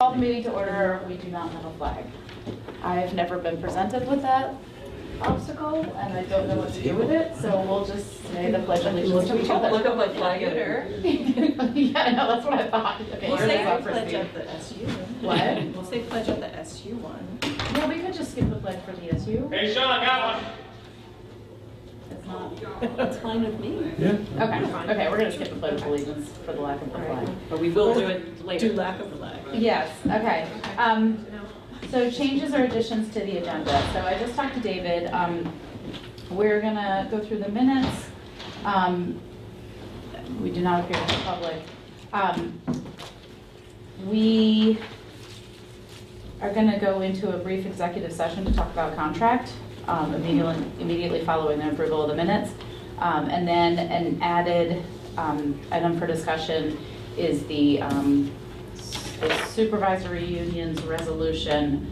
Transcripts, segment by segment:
Call the meeting to order. We do not have a flag. I've never been presented with that obstacle, and I don't know what to do with it, so we'll just say the pledge of allegiance to each other. Look up my flag Yeah, I know, that's what I thought. Okay, We'll here's say our pledge first of the SU one. What? We'll say pledge of the SU one. Yeah, we could just skip the pledge for the SU. Hey, Sean, I got one. It's not. That's fine with me. Yeah. Okay, we're gonna skip the pledge of allegiance for the lack of the flag. But we will do it later. Do lack of flag. Yes, okay. So changes or additions to the agenda. So I just talked to David. We're gonna go through the minutes. We do not appear to the public. We are gonna go into a brief executive session to talk about contract, immediately following the approval of the minutes. And then an added item for discussion is the supervisory union's resolution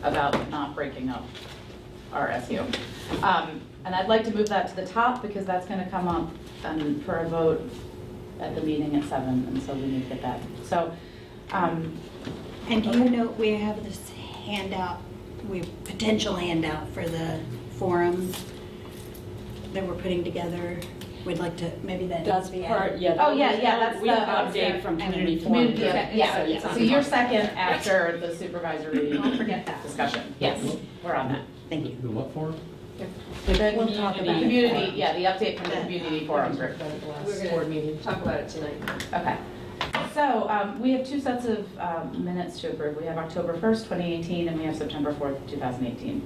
about not breaking up our SU. And I'd like to move that to the top because that's going to come up for a vote at the meeting at 7, and so we need to get that. So, And do you know, we have this handout, potential handout for the forum that we're putting together. We'd like to, maybe that needs to be added. oh yeah, that's we the have an update from community forum. community. Yeah, so you're second after the supervisory Don't forget that. discussion. Yes, we're on that. Thank you. The what for? The We'll talk about it. community, yeah, the update from the community forum group. We're gonna talk about it tonight. Okay. So we have two sets of minutes to approve. We have October 1st, 2018, and we have September 4th, 2018.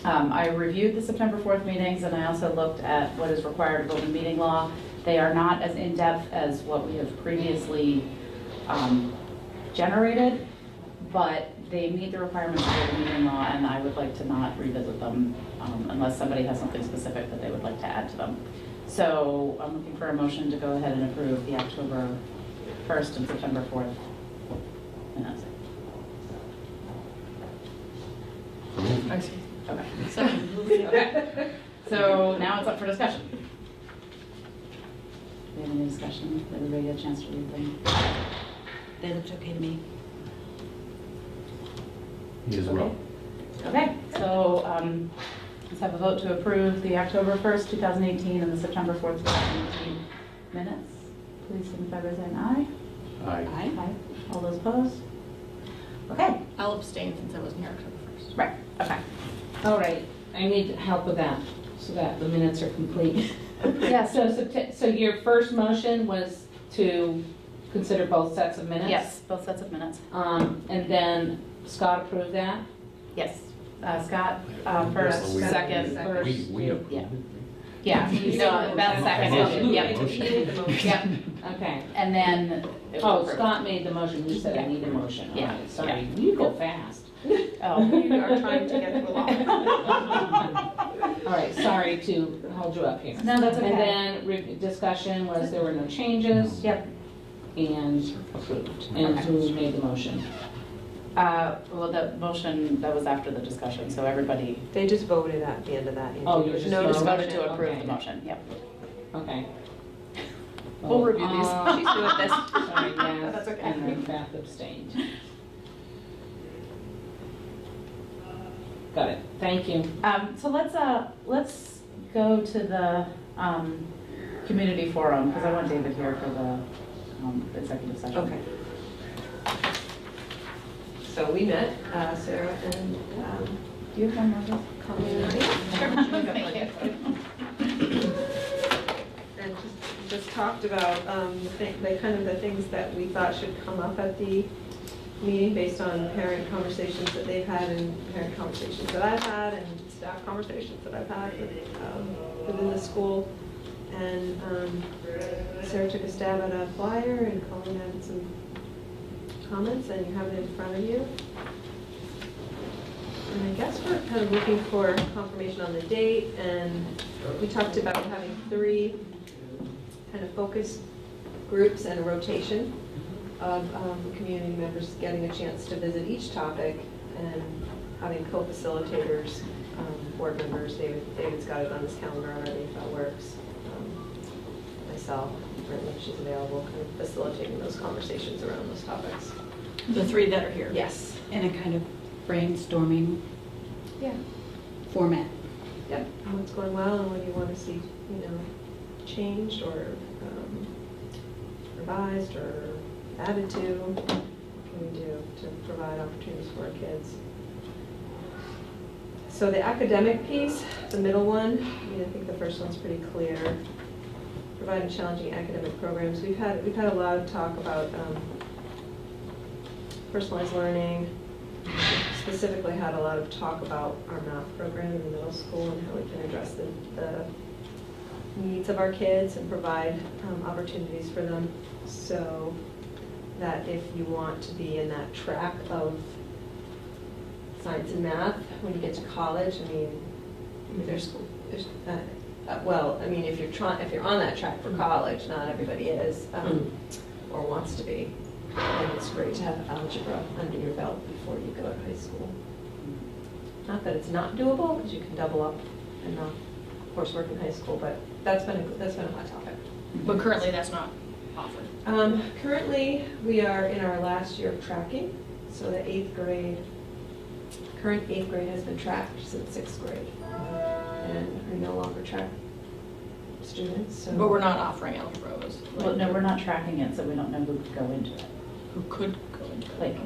I reviewed the September 4th meetings, and I also looked at what is required of open meeting law. They are not as in-depth as what we have previously generated, but they meet the requirements of open meeting law, and I would like to not revisit them unless somebody has something specific that they would like to add to them. So I'm looking for a motion to go ahead and approve the October 1st and September 4th minutes. Okay. Okay. So now it's up for discussion. Do we have any discussion? Everybody get a chance to read them? That looks okay to me. Me as well. Okay, so let's have a vote to approve the October 1st, 2018 and the September 4th, 2018 minutes. Please signify by saying aye. Aye. Aye. All those opposed? Okay, I'll abstain since I wasn't here October 1st. right, okay. All right, I need help with that, so that the minutes are complete. Yes. So your first motion was to consider both sets of minutes? Yes, both sets of minutes. And then Scott approved that? Yes. Scott, first, Yes. second, first. We approved Yeah. it. Yeah, so that's second motion, yep. Yep, Okay. and then. it was Oh, approved. Scott made the motion, you said I need a motion. All Yeah. right, sorry, you go fast. Oh. We are trying to get through a lot. All right, sorry to hold you up here. No, that's okay. And then discussion was there were no changes Yep. and approved. And Okay. who made the motion? Well, the motion, that was after the discussion, so everybody, They just voted at the end of that. Oh, you were just No we just voted discussion. to approve Okay. the motion, yep. Okay. We'll review these. She's doing this. Sorry, yes. That's okay. And then Beth abstained. Got it, thank you. So let's go to the community forum, because I want David here for the executive session. Okay. So we met, Sarah and Do you have one more? Colleen. Thank you. And just talked about the things that we thought should come up at the meeting based on parent conversations that they've had and parent conversations that I've had and staff conversations that I've had within the school. And Sarah took a stab at a flyer and Colleen added some comments, and you have it in front of you. And I guess we're kind of looking for confirmation on the date, and we talked about having 3 kind of focus groups and a rotation of community members getting a chance to visit each topic and having co-facilitators, board members. David's got it on his calendar already if that works. Myself. right when she's available, kind of facilitating those conversations around those topics. The three that are here. Yes. In a kind of brainstorming Yeah. format. Yep, and what's going well and what do you want to see, changed or revised or added to? What can we do to provide opportunities for our kids? So the academic piece, the middle one, I think the first one's pretty clear. Providing challenging academic programs. We've had a lot of talk about personalized learning. Specifically had a lot of talk about our math program in the middle school and how we can address the needs of our kids and provide opportunities for them. So that if you want to be in that track of science and math, when you get to college, I mean, if you're on that track for college, not everybody is, or wants to be. And it's great to have algebra under your belt before you go to high school. Not that it's not doable, because you can double up in coursework in high school, but that's been a hot topic. But currently, that's not offered. Currently, we are in our last year of tracking, so the current eighth grade has been tracked since sixth grade, and we no longer track students, so. But we're not offering algebra. Well, no, we're not tracking it, so we don't know who could go into it. Who could go into it? Like,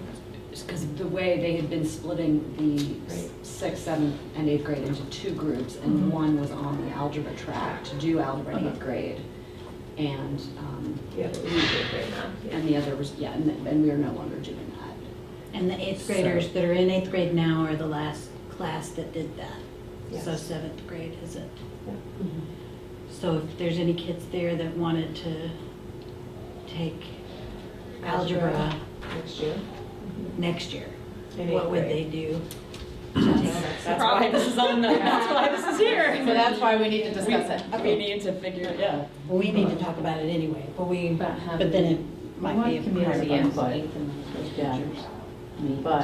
Because the way they had been splitting the Right. 6th, 7th, and 8th grade into 2 groups, and one was on the algebra track to do algebra in 8th grade, and Yeah, but we do great now. and the other was, yeah, and we are no longer doing that. And the eighth graders that are in eighth grade now are the last class that did that. Yes. So seventh grade is it? Yeah. So if there's any kids there that wanted to take algebra Next year. next year, In what eighth would grade. they do? That's why this is on the, that's why this is here. so that's why we need to discuss it. We need to figure, yeah. Well, we need to talk about it anyway, but But then it We might want be a community part of input. Yeah. But,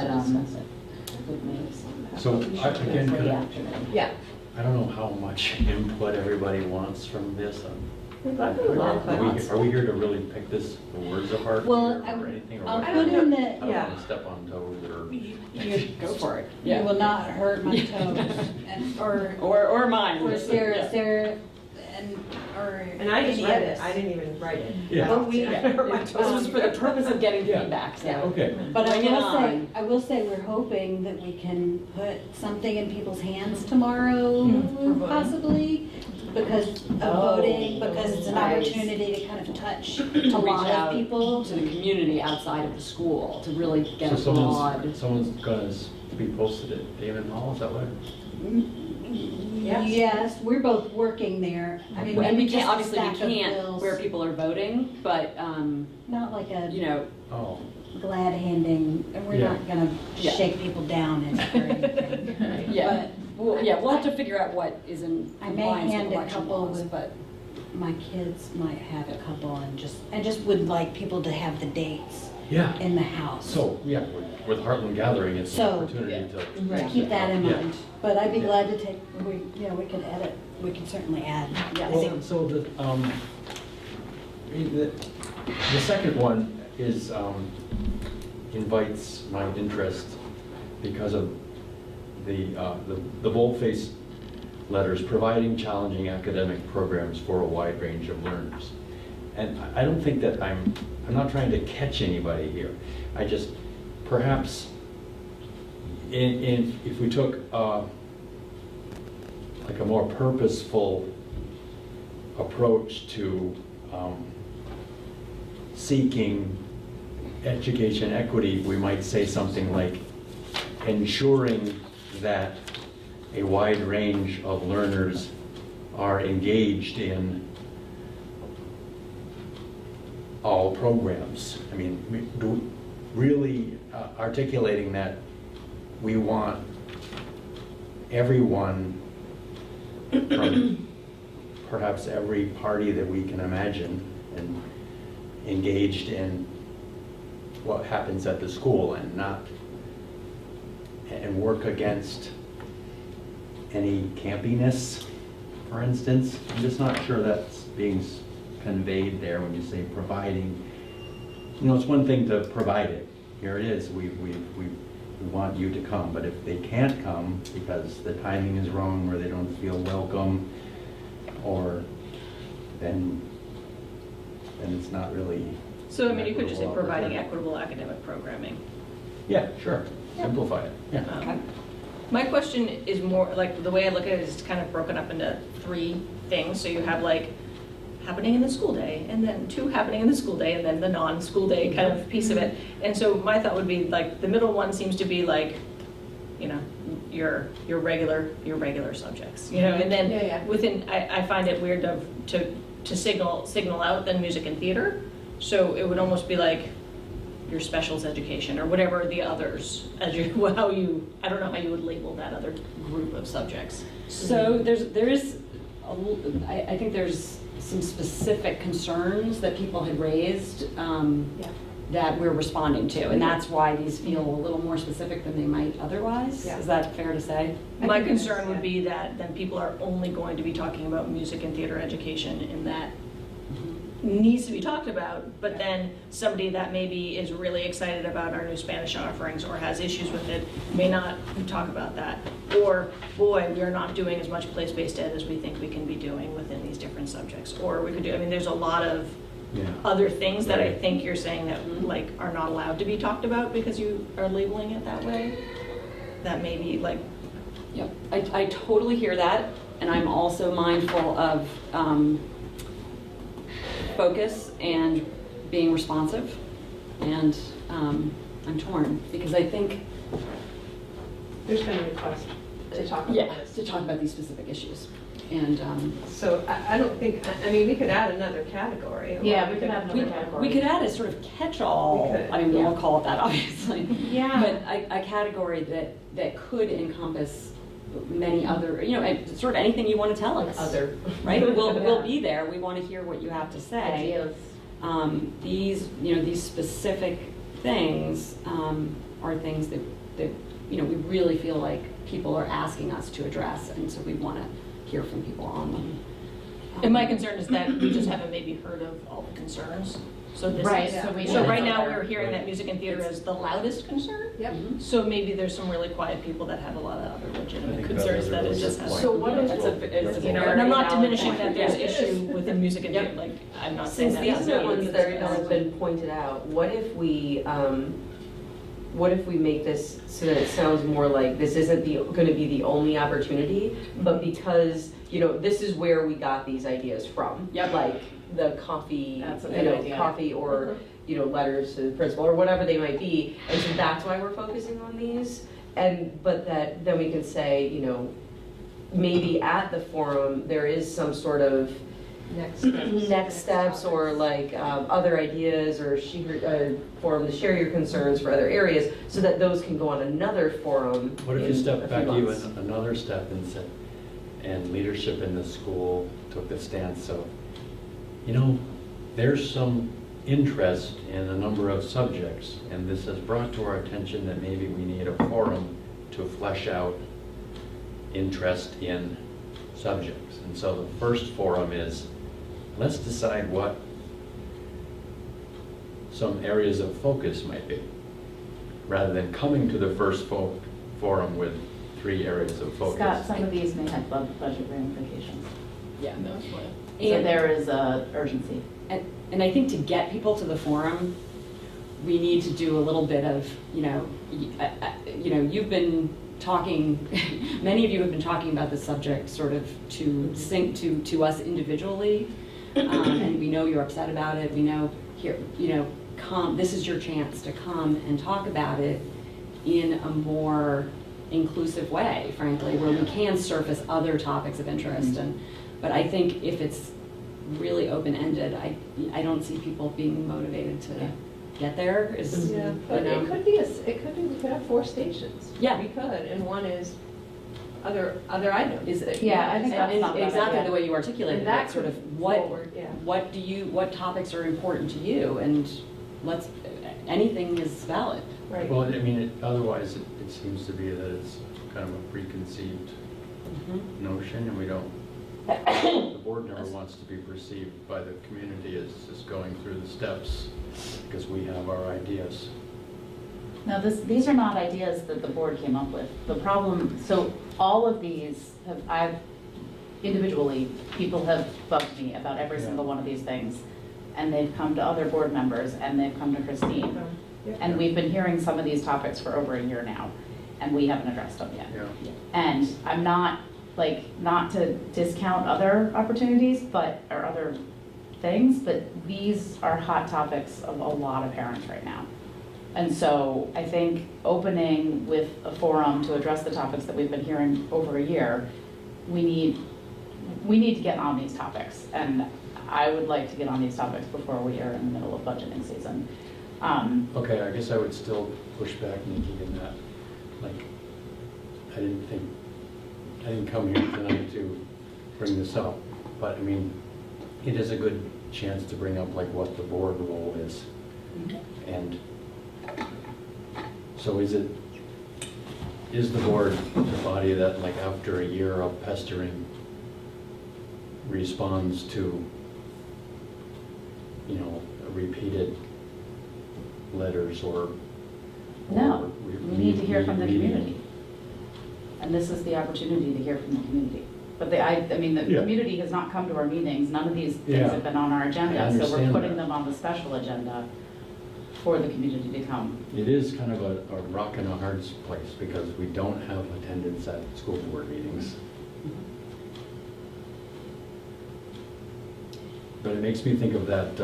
So, again, Yeah. I don't know how much input everybody wants from this. We'd love to learn, but Are we here to really pick the words apart Well, or anything? Or I'll what? put in I the, don't yeah. want to step on toes or. you Go for it. you will not hurt my toes, and, Or mine. or Sarah, Yeah. And I just read it, others. I didn't even write it. Yeah. But we, This was for the purpose of getting Yeah. feedback, so. Okay. But Bring it on. I will say, we're hoping that we can put something in people's hands tomorrow, possibly, because of voting, because it's an Right. opportunity to kind of touch a Reach lot out of people. to the community outside of the school to really get So a broad. someone's gonna be posted at Damon Hall, is that what? Yes. Yes, we're both working there. I mean, And we maybe just can't, a obviously we stack of can't bills. where people are voting, but, Not like you a know, Oh, glad handing, and we're Yeah. not gonna Yeah. shake people down and or anything. yeah. We'll have to figure out what is in I may compliance with hand a election couple laws, with- but. My kids might have a couple and just would like people to have the dates yeah. in the house. So, yeah, with Hartland Gathering, it's an So- opportunity to. Right. Keep that in Yeah. mind, but I'd be Yeah. glad to take, we can edit, we can certainly add. I Well, think so the second one is, invites my interest because of the boldface letters providing challenging academic programs for a wide range of learners. And I don't think that I'm not trying to catch anybody here. I just, perhaps, if we took like a more purposeful approach to seeking education equity, we might say something like ensuring that a wide range of learners are engaged in all programs. I mean, really articulating that we want everyone from perhaps every party that we can imagine and engaged in what happens at the school and work against any campiness, for instance. I'm just not sure that's being conveyed there when you say providing. You know, it's one thing to provide it. Here it is, we want you to come, but if they can't come because the timing is wrong or they don't feel welcome, or then it's not really. So, I mean, you could just say equitable providing opportunity. equitable academic programming. Yeah, sure, simplify it, yeah. Okay. My question is more, like, the way I look at it is kind of broken up into 3 things. So you have like happening in the school day, and then 2 happening in the school day, and then the non-school day kind of piece of it. And so my thought would be like, the middle one seems to be like, you know, your regular subjects, you know, and then Yeah, yeah. within, I find it weird to signal out then music and theater. So it would almost be like your specials education or whatever the others, as you, how you, I don't know how you would label that other group of subjects. So I think there's some specific concerns that people had raised that we're responding to, and that's why these feel a little more specific than they might otherwise. Yeah. Is that fair to say? My concern would be that then people are only going to be talking about music and theater education, and that needs to be talked about, but then somebody that maybe is really excited about our new Spanish offerings or has issues with it may not talk about that. Or, boy, we are not doing as much place-based ed as we think we can be doing within these different subjects. Or we could do, I mean, there's a lot of Yeah. other things that I Right. think you're saying that like are not allowed to be talked about because you are labeling it that way. That maybe like, Yep, I totally hear that, and I'm also mindful of focus and being responsive, and I'm torn, because I think, There's been a request to talk about this. to talk about these specific issues, and So I don't think, I mean, we could add another category. or Yeah, we could add we, another category. we could add a sort of catch-all, We could, I mean, we yeah. won't call it that, obviously. Yeah. But a category that could encompass many other, you know, sort of anything you want to tell us. Other. Right? We'll be there. We want to hear what you have to say. Ideas. These specific things are things that, you know, we really feel like people are asking us to address, and so we want to hear from people on them. and my concern is that we just haven't maybe heard of all the concerns. So this Right, is, so we so need right now another- we're hearing that music and theater is the loudest concern. Yep. So maybe there's some really quiet people that have a lot of other I legitimate think concerns that it others are just really has. So what is- It's You know, a and I'm not very valid diminishing point. that there's Yeah. issue within music and theater, like, I'm not saying Since that. these are the ones that have been pointed out, what if we make this so that it sounds more like this isn't gonna be the only opportunity, but because, you know, this is where we got these ideas from. Yep. Like the coffee, That's a you good know, idea. coffee or, you know, letters to the principal or whatever they might be. And so that's why we're focusing on these. But that, then we can say, you know, maybe at the forum, there is some sort of next steps or like other ideas or forum to share your concerns for other areas so that those can go on another forum. What if you in a step few back months. even another step and said, and leadership in the school took the stance of, you know, there's some interest in a number of subjects, and this has brought to our attention that maybe we need a forum to flesh out interest in subjects. And so the first forum is, let's decide what some areas of focus might be, rather than coming to the first forum with 3 areas of focus. Scott, some of these may have budget ramifications. Yeah. That's what. So there is urgency. And I think to get people to the forum, we need to do a little bit of, you know, you've been talking, many of you have been talking about this subject sort of to sync to us individually, and we know you're upset about it. We know here, you know, this is your chance to come and talk about it in a more inclusive way, frankly, where we can surface other topics of interest. But I think if it's really open-ended, I don't see people being motivated to get there. Yeah, but you know. it could be, we could have 4 stations. Yeah. We could, and one is other items. Yeah, I think that's not bad. Exactly the way you articulated And it, that sort could of what forward, yeah. what topics are important to you, and anything is valid. Right. Well, I mean, otherwise it seems to be that it's kind of a preconceived notion, and we don't the board never wants to be perceived by the community as just going through the steps, because we have our ideas. No, these are not ideas that the board came up with. The problem, so all of these individually, people have bugged me about every Yeah. single one of these things. And they've come to other board members, and they've come to Christine. Yeah. And we've been hearing some of these topics for over a year now, and we haven't addressed them yet. Yeah. And I'm not, not to discount other opportunities, or other things, but these are hot topics of a lot of parents right now. And so I think opening with a forum to address the topics that we've been hearing over a year, we need to get on these topics. And I would like to get on these topics before we are in the middle of budgeting season. Okay, I guess I would still push back, Nikki, in that, I didn't come here tonight to bring this up, but I mean, it is a good chance to bring up what the board role is. And so is the board the body that after a year of pestering responds to, repeated letters or No, we need to hear from the meeting? community. And this is the opportunity to hear from the community. But the Yeah. community has not come to our meetings. None of these things Yeah. have been on our I agenda. So we're understand putting that. them on the special agenda for the community to come. It is kind of a rock and a hard place because we don't have attendance at school board meetings. But it makes me think of that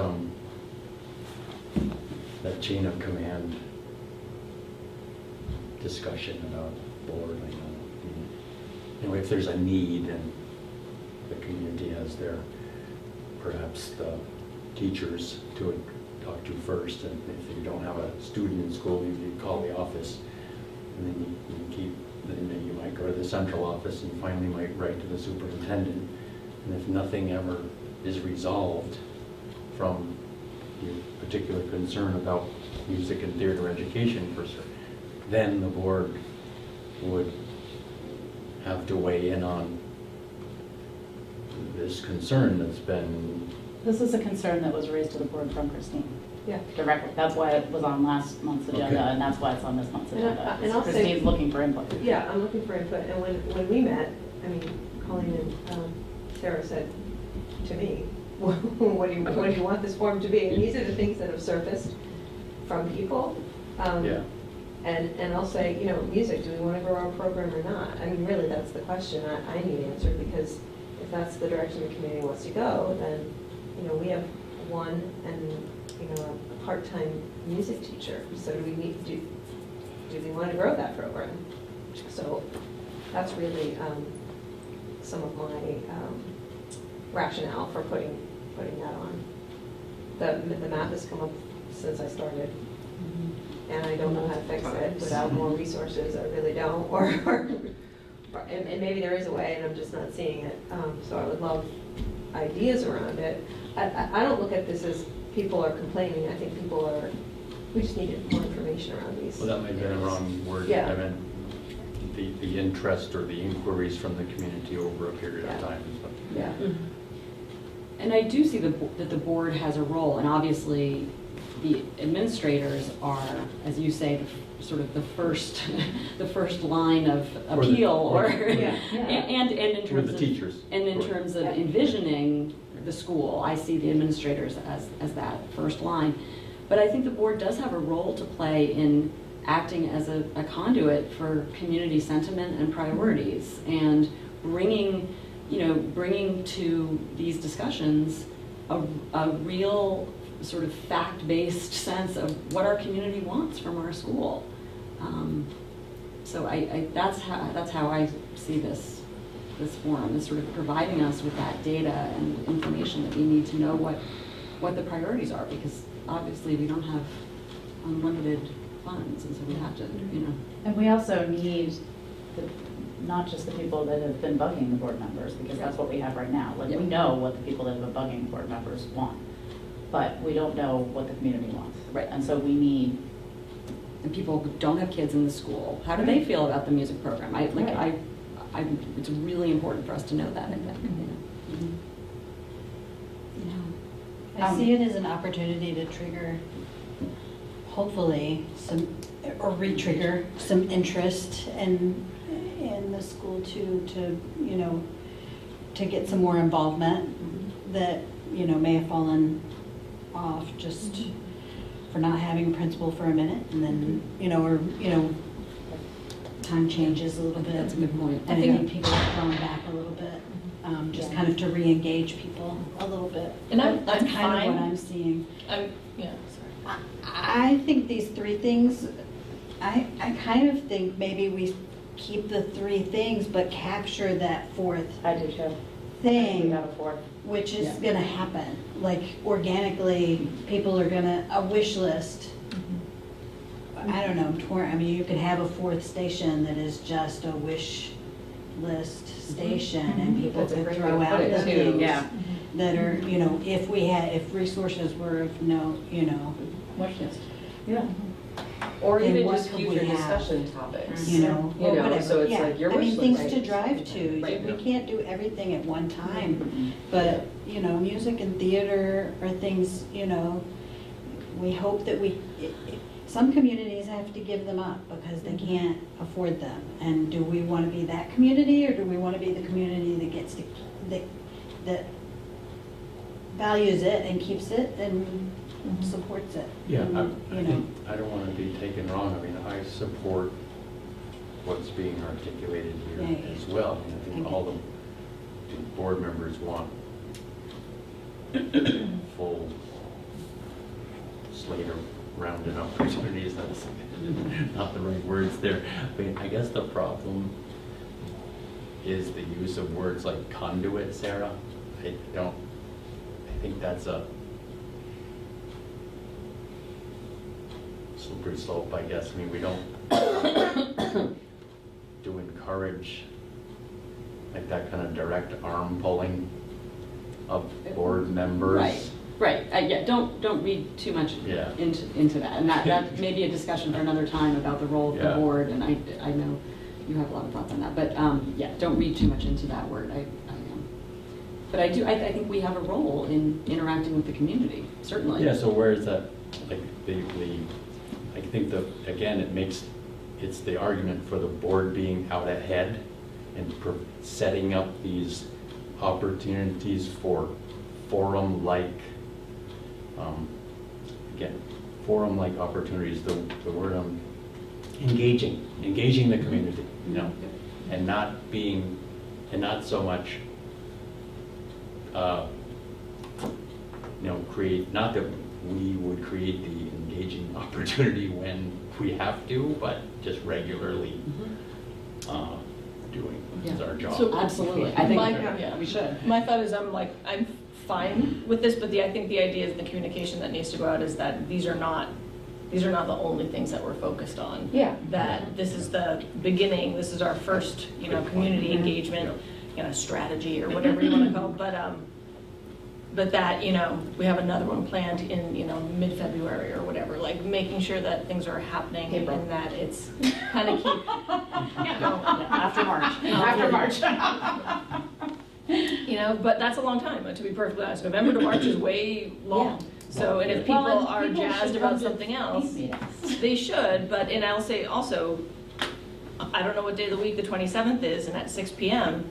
chain of command discussion about board. If there's a need and the community has perhaps the teachers to talk to first, and if you don't have a student in school, you call the office, and then then you might go to the central office and finally might write to the superintendent. And if nothing ever is resolved from your particular concern about music and theater education, then the board would have to weigh in on this concern that's been. This is a concern that was raised to the board from Christine Yeah. directly. That's why it was on last month's agenda, Okay. and that's why it's on this month's And agenda. I'll say- Christine's looking for input. Yeah, I'm looking for input, and when we met, Colleen and Sarah said to me, what do you want this forum to be? And these are the things that have surfaced from people. Yeah. And I'll say, music, do we want to grow our program or not? Really, that's the question I need answered, because if that's the direction the community wants to go, then, we have one and, a part-time music teacher. So do we want to grow that program? So that's really some of my rationale for putting that on. The math has come up since I started, and I don't know how to fix it without more resources. I really don't, and maybe there is a way, and I'm just not seeing it. So I would love ideas around it. I don't look at this as people are complaining. I think we just needed more information around these. Well, that might have been a wrong word. Yeah. I meant the interest or the inquiries from the community over a period of Yeah. time. Yeah. And I do see that the board has a role, and obviously the administrators are, as you say, sort of the first line of Or the- appeal, or- Yeah. and in With terms the of teachers. and in terms of envisioning the school, I see the administrators as that first line. But I think the board does have a role to play in acting as a conduit for community sentiment and priorities, and bringing to these discussions a real sort of fact-based sense of what our community wants from our school. So that's how I see this forum, is sort of providing us with that data and information that we need to know what the priorities are, because obviously we don't have unlimited funds, and so we have to, And we also need not just the people that have been bugging the board members, because that's what we have right now. We know what the people that have been bugging board members want, but we don't know what the community wants. Right. And so we need. and people who don't have kids in the school, how do they feel about the music program? Right. It's really important for us to know that, I think. I see it as an opportunity to trigger, hopefully, or re-trigger some interest in the school to, to get some more involvement that, may have fallen off just for not having a principal for a minute, and then, time changes a little bit. That's a good point. And I think people have drawn back a little bit, just kind of to re-engage people a little bit. And I'm That's kind of fine. what I'm seeing. Yeah, sorry. I think these three things, I kind of think maybe we keep the three things, but capture that fourth I do too. We thing, got a fourth. which is Yeah. gonna happen. Like organically, people are a wish list. I don't know, I mean, you could have a fourth station that is just a wish list station, and people That's a could great throw way to out put the it, too. things Yeah. that are, if resources were of no, Wish list. Yeah. Or Then even what just could future we have? discussion topics. or whatever. So it's Yeah. like your I mean, wish things list. to drive to. Right. We can't do everything at one time, but, music and theater are things, we hope that some communities have to give them up because they can't afford them. And do we want to be that community, or do we want to be the community that gets to, that values it and keeps it and supports it? Yeah, And, I think, I don't want to be taken wrong. I mean, I support what's being articulated Yeah, here yeah. as well. I think all the board members want full slate of rounded opportunities. That's not the right words there. I mean, I guess the problem is the use of words like conduit, Sarah. I think that's a slippery slope, I guess. I mean, we don't do encourage like that kind of direct arm pulling of board members. Right, yeah, don't read too much Yeah. into that. And that may be a discussion for another time about the role of the Yeah. board, and I know you have a lot of thoughts on that. But, yeah, don't read too much into that word. But I think we have a role in interacting with the community, certainly. Yeah, so where is that, like, I think that, again, it's the argument for the board being out ahead and setting up these opportunities for forum-like, forum-like opportunities, the word engaging the community, and not so much, create, not that we would create the engaging opportunity when we have to, but just regularly doing is our job. So- Absolutely, I think Yeah. we should. My thought is I'm fine with this, but I think the idea is the communication that needs to go out is that these are not the only things that we're focused on. Yeah. That this is the beginning, this is our first, community engagement, strategy or whatever you want to call it, but that, we have another one planned in, mid-February or whatever, like making sure that things are happening April. and that it's kind of keep. After March. After March. But that's a long time, to be perfectly honest. November to March is way long. So, and if people Well, and are people jazzed should about come to something else, these meetings. they should, and I'll say also, I don't know what day of the week the 27th is, and at 6 PM,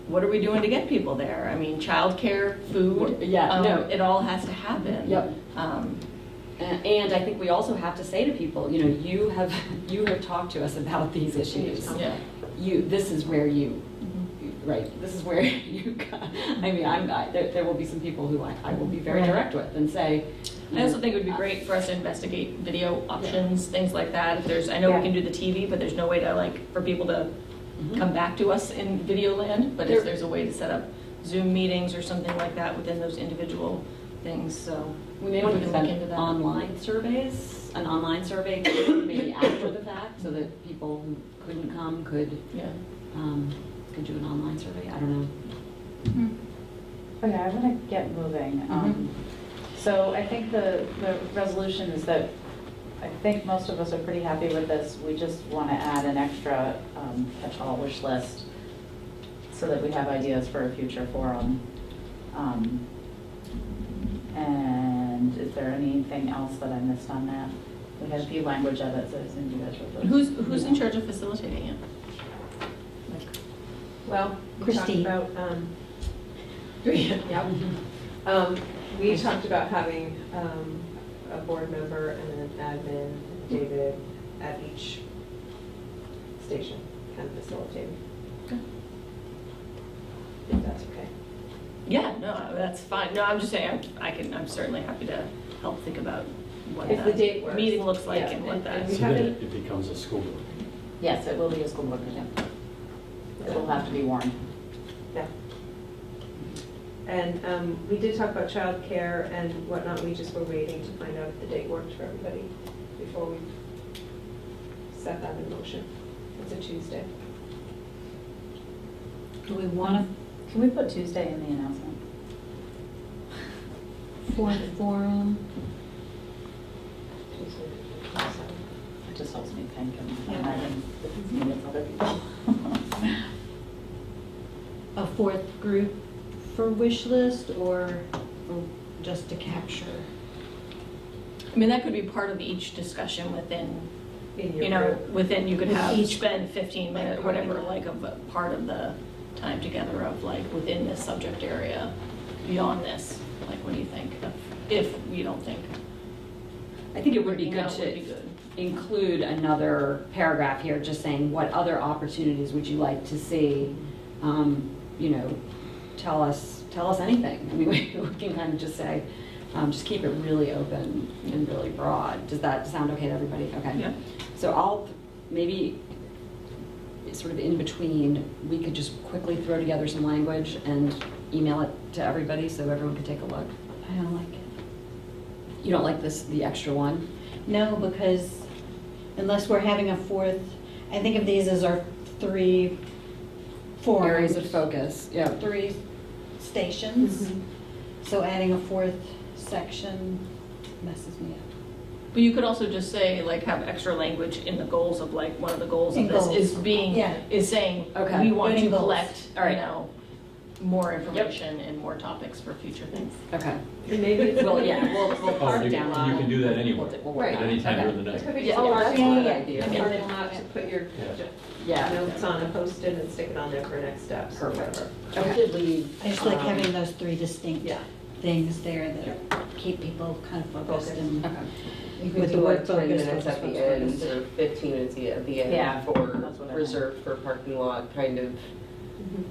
what are we doing to get people there? I mean, childcare, food. Yeah, no. It all has to happen. Yep. And I think we also have to say to people, you have talked to us about these issues. Yeah. This is where right, this is where there will be some people who I will be very direct with and say. I also think it would be great for us to investigate video options, things like that. If I know we can do the TV, but there's no way to for people to come back to us in video land. But if there's a way to set up Zoom meetings or something like that within those individual things, so. We may want to can look look into that. online surveys, an online survey maybe after the fact, so that people who couldn't come could do an online survey. I don't know. Okay, I want to get moving. So I think the resolution is that I think most of us are pretty happy with this. We just want to add an extra catch-all wish list so that we have ideas for a future forum. And is there anything else that I missed on that? We had a few language edits, I assume you guys were. Who's in charge of facilitating it? Well, we talked Christine. about, yeah. We talked about having a board member and an admin, David, at each station, kind of facilitating. Okay. If that's okay. Yeah, no, that's fine. No, I'm just saying, I'm certainly happy to help think about what If the date works. meeting looks like Yeah, and what that. we So then haven't- it becomes a school board. Yes, it will be a school board meeting. It will have to be warned. Yeah. And we did talk about childcare and whatnot, we just were waiting to find out if the date worked for everybody before we set that in motion. It's a Tuesday. Do we want Can we put Tuesday in the announcement? to, for the forum? It just helps me think and Yeah. imagine if it's me, it's other people. A fourth group for wish list or just to capture? I mean, that could be part of each discussion within, In your you know, group. within, you could have, Each- spend 15 minutes, whatever, like, of a part of the time together of, like, within this subject area, beyond this, like, what do you think? If you don't think. I think it would be working good out would be to good. include another paragraph here, just saying what other opportunities would you like to see? You know, tell us anything. I mean, we can kind of just say, just keep it really open and really broad. Does that sound okay to everybody? Okay. Yeah. So I'll, maybe, sort of in between, we could just quickly throw together some language and email it to everybody so everyone can take a look. I don't like it. You don't like the extra one? No, because unless we're having a fourth, I think of these as our three forums. Areas of focus, yeah. Three stations. Mhm. So adding a fourth section messes me up. But you could also just say, like, have extra language in the goals of, like, one of the goals of In this goals. is being, Yeah. is saying, Okay. we want Good to in goals. collect, All right. you know, more information and more topics for future things. Okay. And maybe it's. Well, yeah, we'll Oh, park you down. you can do that anywhere, We'll work at on it. any time Okay. during the It day. could be Yeah. just a Oh, that's a parking good lot. idea. A parking lot to put your Yeah. notes on and post it and stick it on there for next steps or Perfect. whatever. I did leave. I just like having those three distinct Yeah. things there that keep people kind of focused Focused. and. Okay. You With could the do word like 10 focus, minutes at focus, the focus, end, or 15 minutes at the Yeah, end for that's what I meant. reserved for parking lot, kind of Mhm.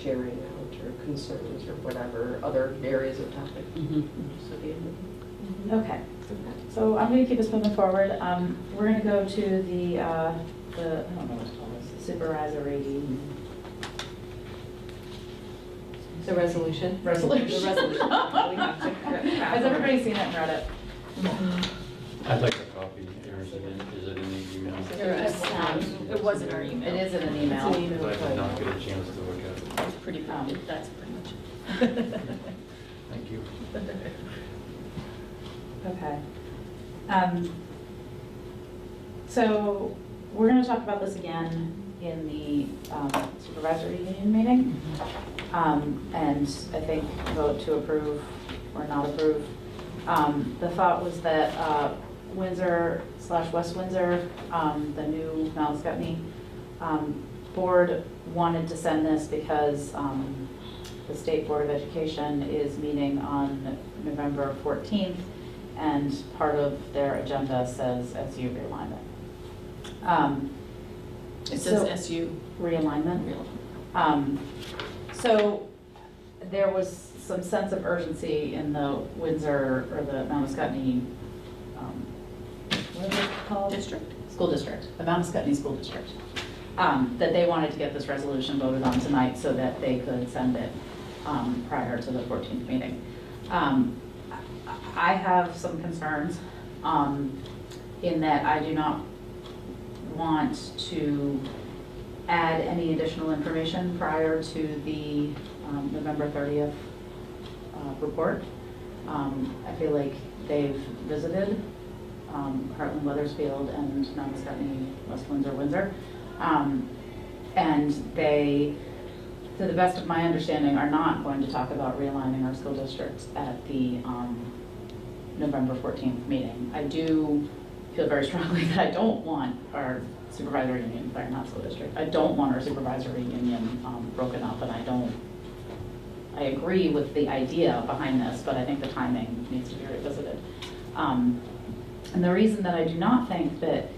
sharing out or concerns or whatever, other areas of topic. Mhm. So the end. Okay, so I'm gonna keep us moving forward. We're gonna go to the, I don't know what to call this, supervisory. The resolution? Resolution. The resolution. We have to Has everybody seen it and read it? I'd like a copy, Erin, is it in the email? It was in our email. It is in an email. It's an email. I did not get a chance to look at it. It's pretty, that's pretty much. Thank you. Okay. So we're gonna talk about this again in the supervisory union meeting. And I think vote to approve or not approve. The thought was that Windsor/West Windsor, the new Malice Gutney board wanted to send this because the State Board of Education is meeting on November 14th, and part of their agenda says SU realignment. It says So- SU. Realignment. So there was some sense of urgency in the Windsor, or the Mount Scottney, what is it called? District. School district, the Mount Scottney School District, that they wanted to get this resolution voted on tonight so that they could send it prior to the 14th meeting. I have some concerns in that I do not want to add any additional information prior to the November 30th report. I feel like they've visited Hartland, Weathersfield, and Mount Scottney, West Windsor, Windsor. And they to the best of my understanding, are not going to talk about realigning our school districts at the November 14th meeting. I do feel very strongly that I don't want our supervisory union, sorry, not school district, I don't want our supervisory union broken up, and I agree with the idea behind this, but I think the timing needs to be revisited. And the reason that I do not think that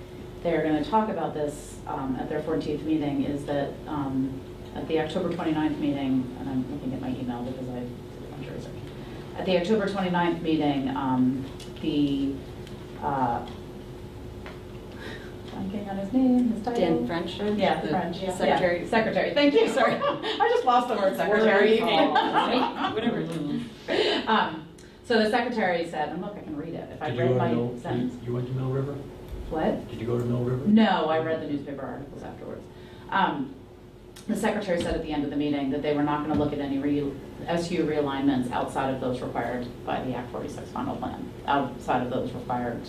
they're going to talk about this at their 14th meeting is that at the October 29th meeting, and I'm looking at my email because I did a bunch of research. At the October 29th meeting, blanking on his name, his title. Dan French? Yeah, the French, yeah. Secretary. Yeah, secretary, thank you, sorry. I just lost the word secretary. Whatever. So the secretary said, and look, I can read it, if I Did you read go to my Mill, sentence. you went to Mill River? What? Did you go to Mill River? No, I read the newspaper articles afterwards. The secretary said at the end of the meeting that they were not going to look at any SU realignments outside of those required by the Act 46 final plan, outside of those required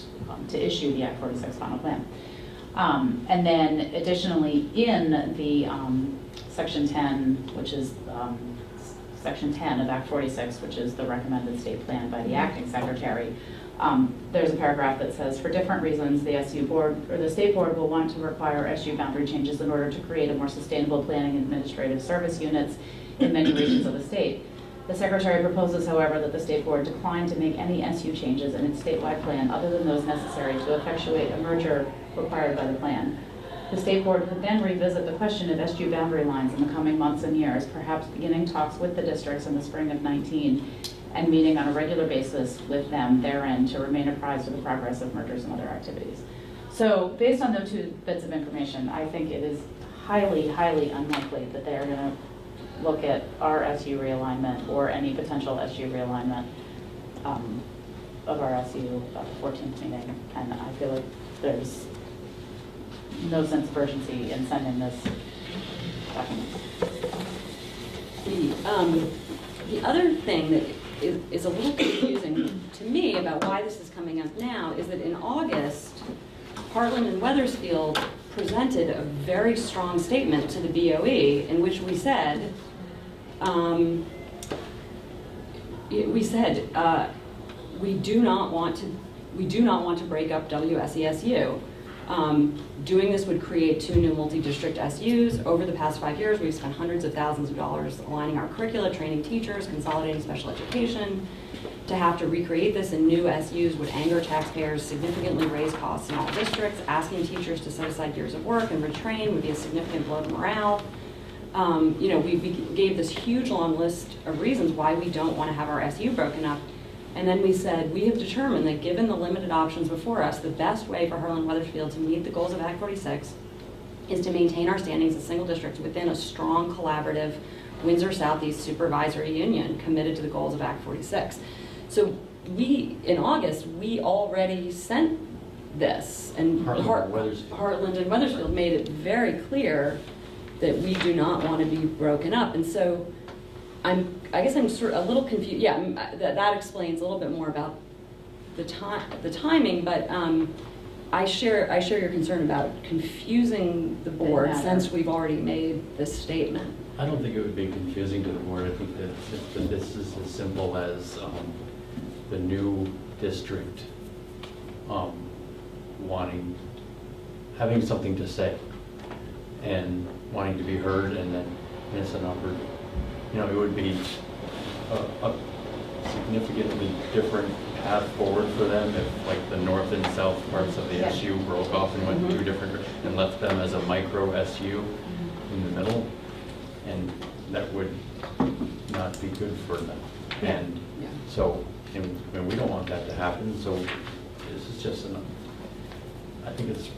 to issue the Act 46 final plan. And then additionally in the Section 10, which is Section 10 of Act 46, which is the recommended state plan by the acting secretary, there's a paragraph that says, for different reasons, the SU board or the state board will want to require SU boundary changes in order to create a more sustainable planning and administrative service units in many regions of the state. The secretary proposes, however, that the state board decline to make any SU changes in its statewide plan other than those necessary to effectuate a merger required by the plan. The state board could then revisit the question of SU boundary lines in the coming months and years, perhaps beginning talks with the districts in the spring of 19 and meeting on a regular basis with them therein to remain apprised of the progress of mergers and other activities. So based on those two bits of information, I think it is highly, highly unlikely that they are going to look at our SU realignment or any potential SU realignment of our SU at the 14th meeting. And I feel like there's no sense of urgency in sending this document. The other thing that is a little confusing to me about why this is coming up now is that in August, Hartland and Wethersfield presented a very strong statement to the BOE in which we said, we do not want to break up WSESU. Doing this would create 2 new multi-district SUs. Over the past 5 years, we've spent hundreds of thousands of dollars aligning our curricula, training teachers, consolidating special education. To have to recreate this in new SUs would anger taxpayers, significantly raise costs in all districts. Asking teachers to set aside years of work and retrain would be a significant blow to morale. We gave this huge long list of reasons why we don't want to have our SU broken up. And then we said, we have determined that given the limited options before us, the best way for Hartland Wethersfield to meet the goals of Act 46 is to maintain our standings as single districts within a strong, collaborative Windsor Southeast supervisory union committed to the goals of Act 46. So in August, we already sent this, and Hartland and Wethersfield made it very clear that we do not want to be broken up. And so I guess I'm sort of a little confused. Yeah, that explains a little bit more about the timing, but I share your concern about confusing the board since we've already made this statement. I don't think it would be confusing to the board. I think that this is as simple as the new district having something to say and wanting to be heard, and then it's an opportunity. It would be a significantly different path forward for them if, like, the north and south parts of the SU broke off and went in 2 different and left them as a micro SU in the middle, and that would not be good for them. And so, and we don't want that to happen. So this is just I think it's.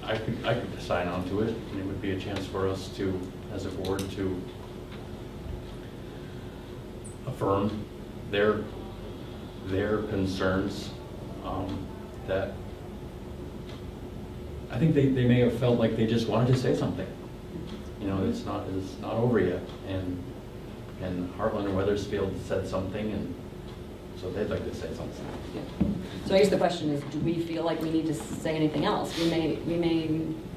I could sign on to it, and it would be a chance for us to, as a board, to affirm their concerns. That I think they may have felt like they just wanted to say something. It's not over yet, and Hartland and Wethersfield said something, and so they'd like to say something. Yeah. So I guess the question is, do we feel like we need to say anything else? We may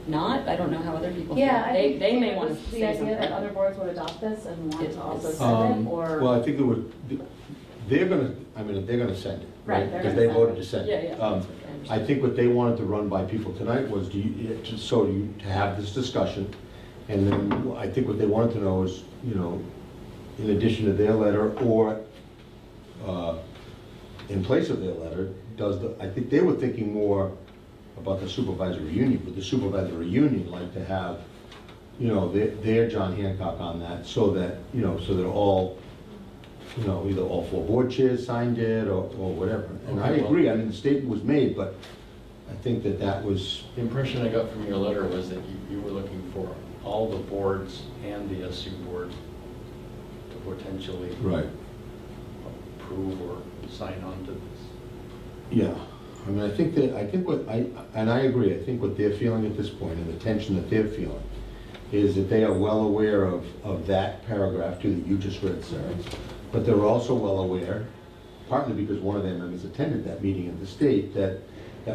not? I don't know how other people feel. Yeah, I think They may want was to the say idea that something. other boards would adopt this and want to also It's- send it, or? Well, I think they're gonna, I mean, they're gonna send it, Right, right? they're Because gonna they send voted it. to send Yeah, it. yeah. I think what they wanted to run by people tonight was, to have this discussion, and then I think what they wanted to know is, in addition to their letter, or in place of their letter, I think they were thinking more about the supervisory union. Would the supervisory union like to have, their John Hancock on that, so that all, either all 4 board chairs signed it, or whatever. And I Okay, well- agree, I mean, the statement was made, but I think that was, The impression I got from your letter was that you were looking for all the boards and the SU board to potentially right, approve or sign on to this. yeah. I mean, I agree, I think what they're feeling at this point, and the tension that they're feeling, is that they are well aware of that paragraph too that you just read, Sarah. But they're also well aware, partly because one of their members attended that meeting at the state, that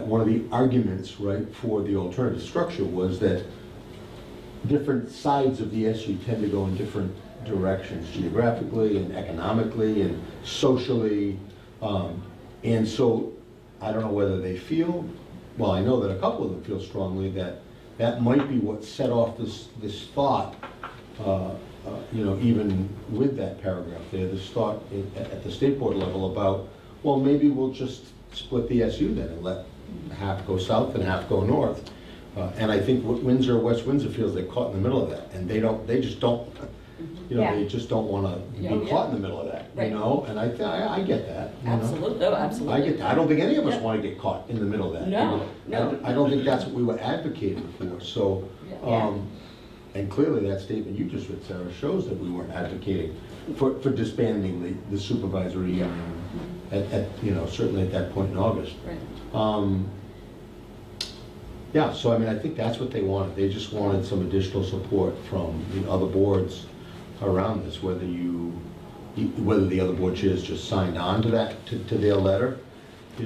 one of the arguments, right, for the alternative structure was that different sides of the SU tend to go in different directions, geographically and economically and socially. And so, I don't know whether they feel, well, I know that a couple of them feel strongly that might be what set off this thought, even with that paragraph there, this thought at the state board level about, well, maybe we'll just split the SU then and let half go south and half go north. And I think what West Windsor feels they're caught in the middle of that, and they just don't Yeah. they just don't want to Yeah. be caught in the middle of that, Right. And I get that. Absolutely, oh, absolutely. I get that. I don't think any of us Yeah. want to get caught in the middle of that. No, no. I don't think that's what we were advocating for, so, Yeah. and clearly that statement you just read, Sarah, shows that we weren't advocating for disbanding the supervisory union at certainly at that point in August. Right. Yeah, so I mean, I think that's what they wanted. They just wanted some additional support from the other boards around this, whether the other board chairs just signed on to that, to their letter,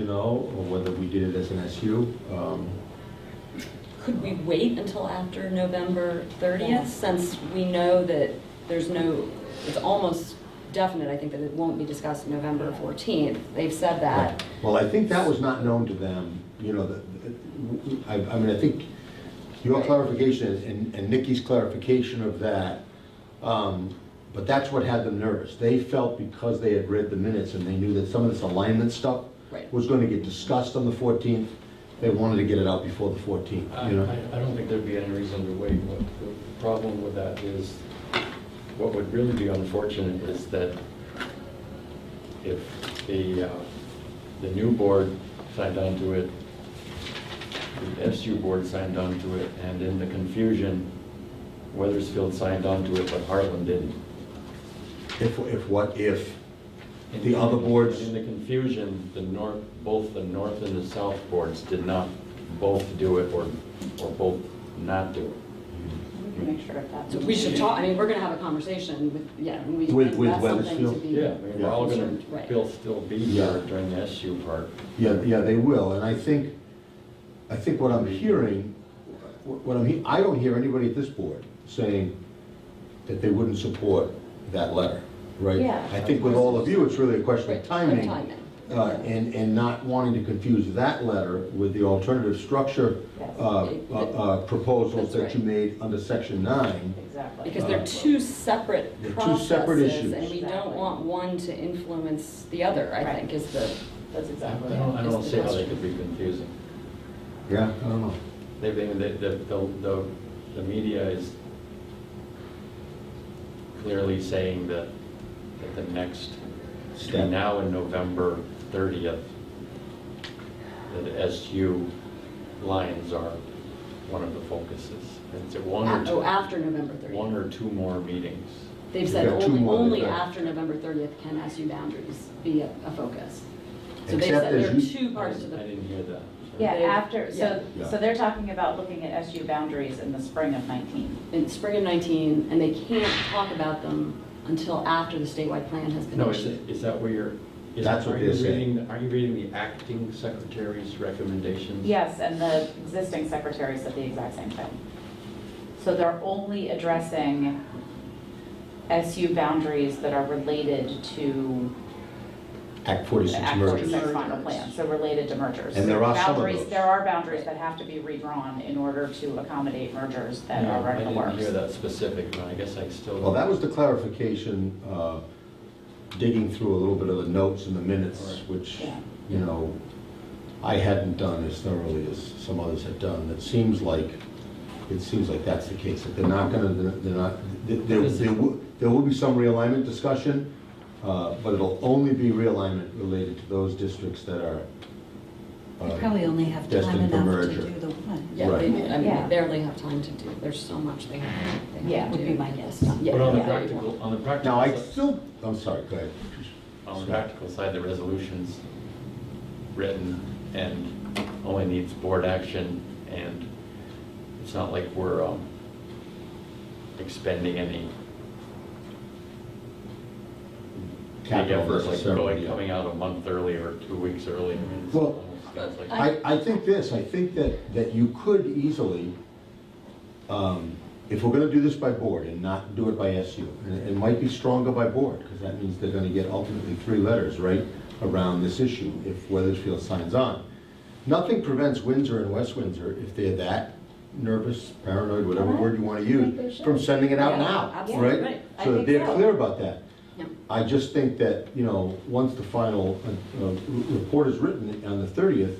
or whether we did it as an SU. Could we wait until after November 30th, since we know that it's almost definite, I think, that it won't be discussed November 14th. They've said that. Well, I think that was not known to them, I mean, I think your clarification and Nikki's clarification of that, but that's what had them nervous. They felt because they had read the minutes and they knew that some of this alignment stuff Right. was going to get discussed on the 14th, they wanted to get it out before the 14th, I don't think there'd be any reason to wait. What the problem with that is, what would really be unfortunate is that if the new board signed on to it, the SU board signed on to it, and in the confusion, Weathersfield signed on to it, but Hartland didn't. If the other boards, In the confusion, both the north and the south boards did not both do it or both not do it. We can make sure of that. So we should talk, I mean, we're gonna have a conversation with, we With that's something to Weathersfield? be. Yeah, I mean, we're all gonna, Right. they'll still be Yeah. here during the SU part. yeah, they will, and I think what I'm hearing, I don't hear anybody at this board saying that they wouldn't support that letter, right? Yeah. I think with all of you, it's really a question of Right, timing, timing. and not wanting to confuse that letter with the alternative structure Yes. proposals That's that you right. made under section 9. Exactly. Because they're two separate They're two separate processes, issues. and we don't Exactly. want one to influence the other, I Right. think, is the, That's exactly. I don't Is see the how they question. could be confusing. Yeah, I don't know. The media is clearly saying that the next, Step. now in November 30th, that the SU lines are one of the focuses. It's at one after November 30th. or two more meetings. They've You've said got two only, more only that- after November 30th can SU boundaries be a focus. So they Except said as there are you- two parts to I the, didn't hear that. Yeah, They've- after, yeah. so they're talking about looking at SU boundaries in the spring of 19. in spring of 19, and they can't talk about them until after the statewide plan has been No, issued. is that where you're, That's what they're saying. Are you reading the acting secretary's recommendations? Yes, and the existing secretary said the exact same thing. So they're only addressing SU boundaries that are related to Act 46 Act mergers. 46 final plan, so related to mergers. And there are some of Boundaries- those. There are boundaries that have to be redrawn in order to accommodate mergers that are I already in the didn't works. hear that specific, but I guess I still. Well, that was the clarification, digging through a little bit of the notes and the minutes, Right. which, Yeah. you know, I hadn't done as thoroughly as some others had done. It seems like that's the case, that they're not gonna, they're not, there will be some realignment discussion, but it'll only be realignment related to those districts that are We probably only have time destined for enough to merger. do the one. Yeah, Right. I mean, Yeah. they barely have time to do, there's so much they have Yeah, to would do. be my guess. Yeah, But on the yeah. practical, Now, I side- still, I'm sorry, go ahead. on the practical side, the resolution's written and only needs board action, and it's not like we're expending any big Capital effort, like necessarily, yeah. coming out a month early or 2 weeks early. I mean, it's Well, almost like- I think that you could easily, if we're gonna do this by board and not do it by SU, and it might be stronger by board, because that means they're gonna get ultimately 3 letters, right, around this issue, if Weathersfield signs on. Nothing prevents Windsor and West Windsor, if they're that nervous, paranoid, whatever word you wanna think they use, should. from sending it out Yeah, now, absolutely, right? right. I So that think they're so. clear about that. Yep. I just think that, you know, once the final report is written on the 30th,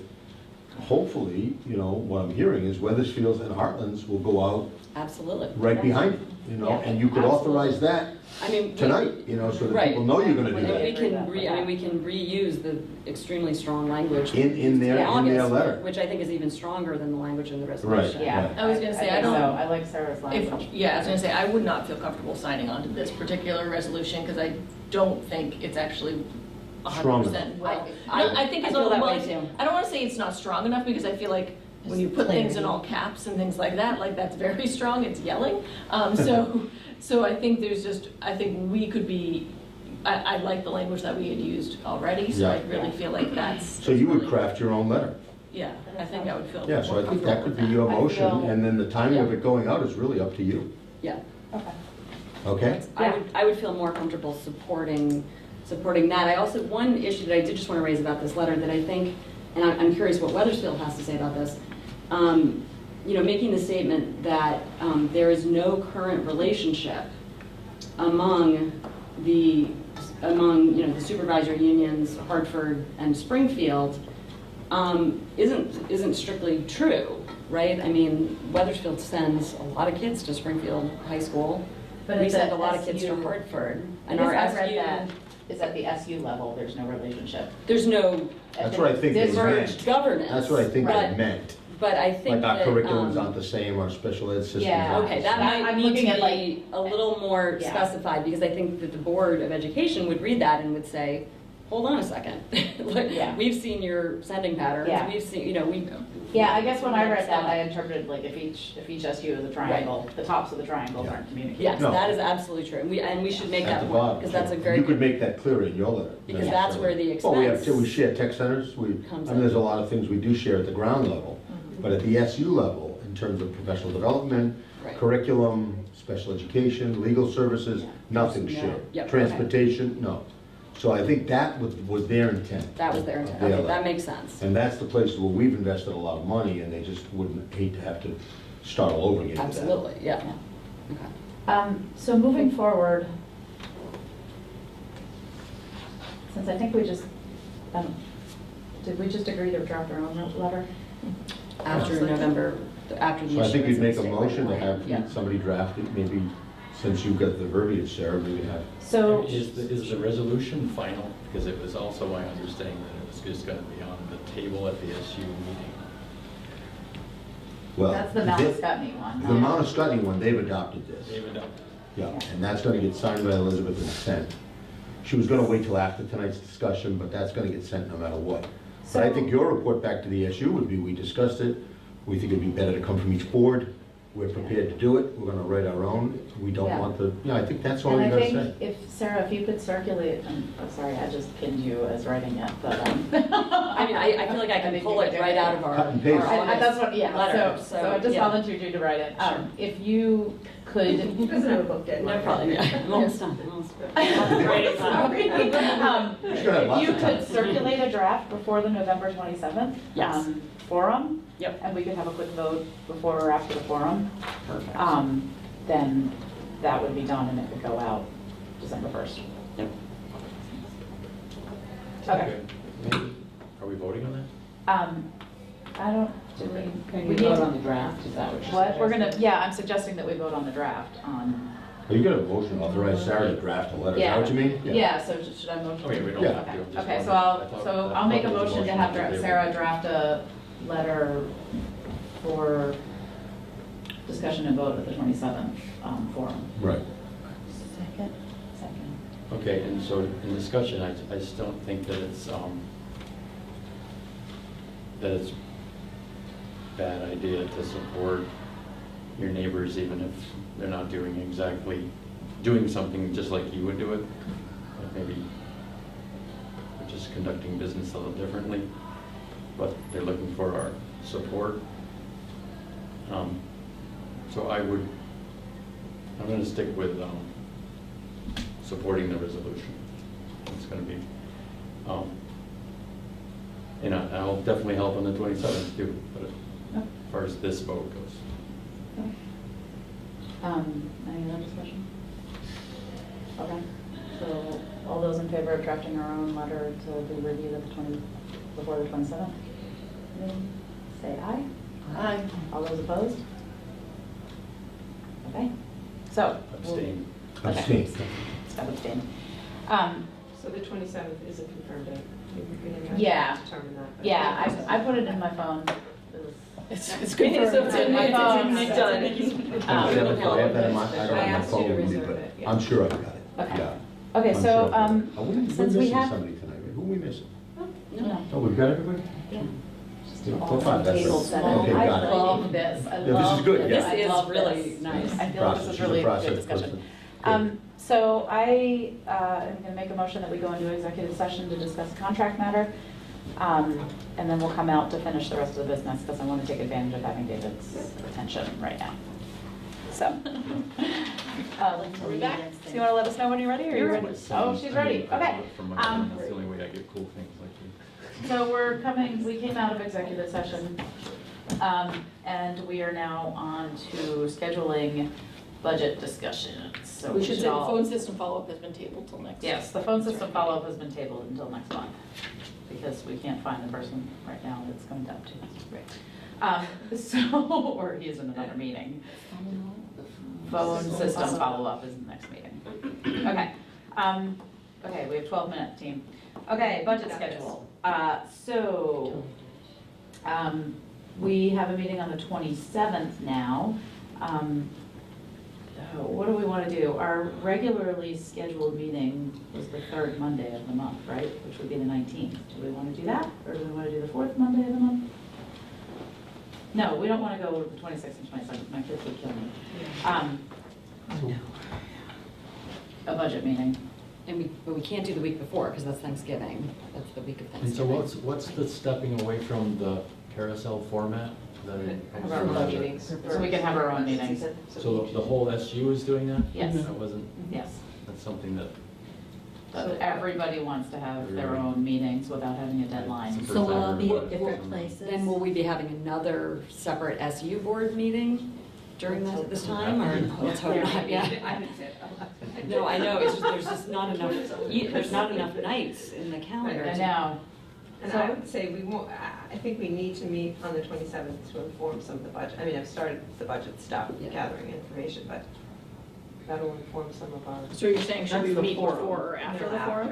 hopefully, you know, what I'm hearing is Weathersfield's and Heartland's will go out Absolutely. right behind it, you know, Yeah, and you could absolutely. authorize that I mean, tonight, you know, so that Right. people know you're gonna do And that. we can we can reuse the extremely strong language. In their August, letter. Which I think is even stronger than the language in the resolution. Yeah. Right. I was gonna say, I think don't- so. I like Sarah's If, language. yeah, I was gonna say, I would not feel comfortable signing on to this particular resolution, because I don't think it's actually Strong 100% well. I I think I it's, feel that way well, too. I don't wanna say it's not strong enough, because I feel like when you put things in all caps and things like that, like that's very strong, it's yelling. So I think there's just, I think we could be, I like the language that we had used already, so I Yeah. really feel like that's. So you would craft your own letter. Yeah, I think I would feel Yeah, so more I think comfortable that could with be your I motion, feel- and then the timing of Yeah. it going out is really up to you, Yeah. Okay. okay? I would feel more comfortable supporting that. I also, one issue that I did just want to raise about this letter that I think, and I'm curious what Weathersfield has to say about this, you know, making the statement that there is no current relationship among the supervisor unions, Hartford and Springfield, isn't strictly true, right? I mean, Weathersfield sends a lot of kids to Springfield High School. But We it's send at a lot of kids to SU. Hartford. I And guess our I read SU, that, is at the SU level, there's no relationship. there's no That's what I think they diverged meant. governance. That's what I think they but- meant. But I think Like our that, curriculums aren't the same, our special ed systems Yeah. aren't. okay, the that same. might I'm need looking to at, be a little more Yeah. specified, because I think that the Board of Education would read that and would say, hold on a second. Look, Yeah. we've seen your sending patterns, Yeah. we've seen, you know, we. Yeah, I guess when I read that, Stop. I interpreted like if each SU is a triangle, the tops of the triangles Yeah. aren't communicating. Yes, No. that is absolutely true, and we should make At that the point, bottom. because that's a very You could good, make that clearer in your letter. because that's where the Well, expense. we share tech centers, I Comes mean, there's a in. lot of things we do share at the ground level, but at the SU level, in terms of professional development, Right. curriculum, special education, legal services, nothing's No. shared. Yep, okay. Transportation, no. So I think that was their intent. That was their intent, Their okay, letter. that makes sense. And that's the place where we've invested a lot of money, and they just wouldn't hate to have to start all over again. with that. Absolutely, yeah. Okay. So moving forward, since I think we just, did we just agree to draft our own letter? After November, after the So I think you'd make issuance a of motion to statewide have plan. Yeah. somebody draft it, maybe, since you've got the verbiage, Sarah, maybe have. So, Is the resolution final? Because it was also my understanding that it was just going to be on the table at the SU meeting. Well, that's the Mount Scottney one. The Mount Scottney one, they've adopted this. They've adopted. Yeah, and that's gonna get signed by Elizabeth and sent. She was gonna wait till after tonight's discussion, but that's gonna get sent no matter what. But I think your report back to the SU would be, we discussed it, we think it'd be better to come from each board, we're prepared to do it, we're gonna write our own, we don't Yeah. want the, I think that's all And you I gotta say. think if, Sarah, if you could circulate, I'm sorry, I just pinned you as writing it, but. I mean, I feel like I can think pull you it could do right out of our. Cut and paste. our That's what, yeah, letter, so I just yeah. volunteered you to write it. If you could. He doesn't have a book deadline. No problem, yeah. I'm almost done. Sorry. She's gonna have If lots you of time. could circulate a draft before the November 27th Yes. forum. Yep. And we could have a quick vote before or after the forum. Perfect. Then that would be done and it could go out December 1st. Yep. Okay. Maybe, are we voting on that? I don't, do we? Can we you vote need- on the draft, is that what you're What, we're suggesting? gonna, yeah, I'm suggesting that we vote on the draft on. You got a motion, authorize Sarah to draft a letter, is that what you mean? Yeah, so should I motion? Oh, yeah, we don't Yeah. have to. I'm just Okay, so wondering. I I'll, thought- so I I'll make a thought there was motion to have on the table. Sarah draft a letter for discussion and vote at the 27th forum. Right. Second? Second. Okay, and so in discussion, I just don't think that it's bad idea to support your neighbors even if they're not doing something just like you would do it. Like maybe we're just conducting business a little differently, but they're looking for our support. So I'm going to stick with supporting the resolution. It's going to be, and I'll definitely help on the 27th too, but as far as this vote goes. Any other discussion? Okay, so all those in favor of drafting our own letter to be reviewed at before the 27th? Say aye. Aye. All those opposed? Okay, so. Abstain. Okay. Abstain. Scott abstain. So the 27th isn't confirmed yet. We didn't have Yeah. to determine that. but- Yeah, I put it in my phone. It's good for- So it's in, my phone. it's done. I have that in my, I don't I have asked my you to phone with me, reserve but it, yeah. I'm sure I've got it. Okay. Yeah. Okay, I'm so, sure I've got it. We're since we missing have. somebody tonight, right? Who are we missing? No. Oh, we've got everybody? Yeah. So far, that's Table it. setting. Okay, I got it. love this. I Yeah, this is love good, this. yeah. I This is love really this. nice. I feel like this Process, is she's a really good process discussion. person. Good. So I am going to make a motion that we go into executive session to discuss contract matter. And then we'll come out to finish the rest of the business because I want to take advantage of having David's attention right now. So, Rebecca, do you want to let us know when you're ready? Or are you ready? Oh, she's ready. Okay. From my phone, that's the only way I get cool things like you. So we came out of executive session, and we are now on to scheduling budget discussions. So We should say the all- phone system follow-up has been tabled till next. Yes, the phone system follow-up has been tabled until next month, because we can't find the person right now that's going to So, or he's in another meeting. Phone system follow-up is the next meeting. Okay, okay, we have 12 minutes, team. Okay, budget schedule. We have a meeting on the 27th now. What do we want to do? Our regularly scheduled meeting was the third Monday of the month, right? Which would be the 19th. Do we want to do that? Or do we want to do the fourth Monday of the month? No, we don't want to go with the 26th and 27th. My kids would kill me. A budget meeting. But we can't do the week before because that's Thanksgiving. That's the week of And so Thanksgiving. what's the stepping away from the carousel format? Have our own meetings. So we can have our own meetings. So the whole SU is doing that? Yes. That wasn't, Yes. that's something that, But everybody wants to have their own meetings without having a deadline. So we'll all be at different places. Then will we be having another separate SU board meeting during this time, or let's hope not, yeah? No, I know, it's just, there's just not enough, there's not enough nights in the calendar. I know. And I would say we won't, I think we need to meet on the 27th to inform some of the budget. I mean, I've started the budget stuff, Yeah. gathering information, but that'll inform some of our. So you're saying, should we That's the meet forum. before or after the forum?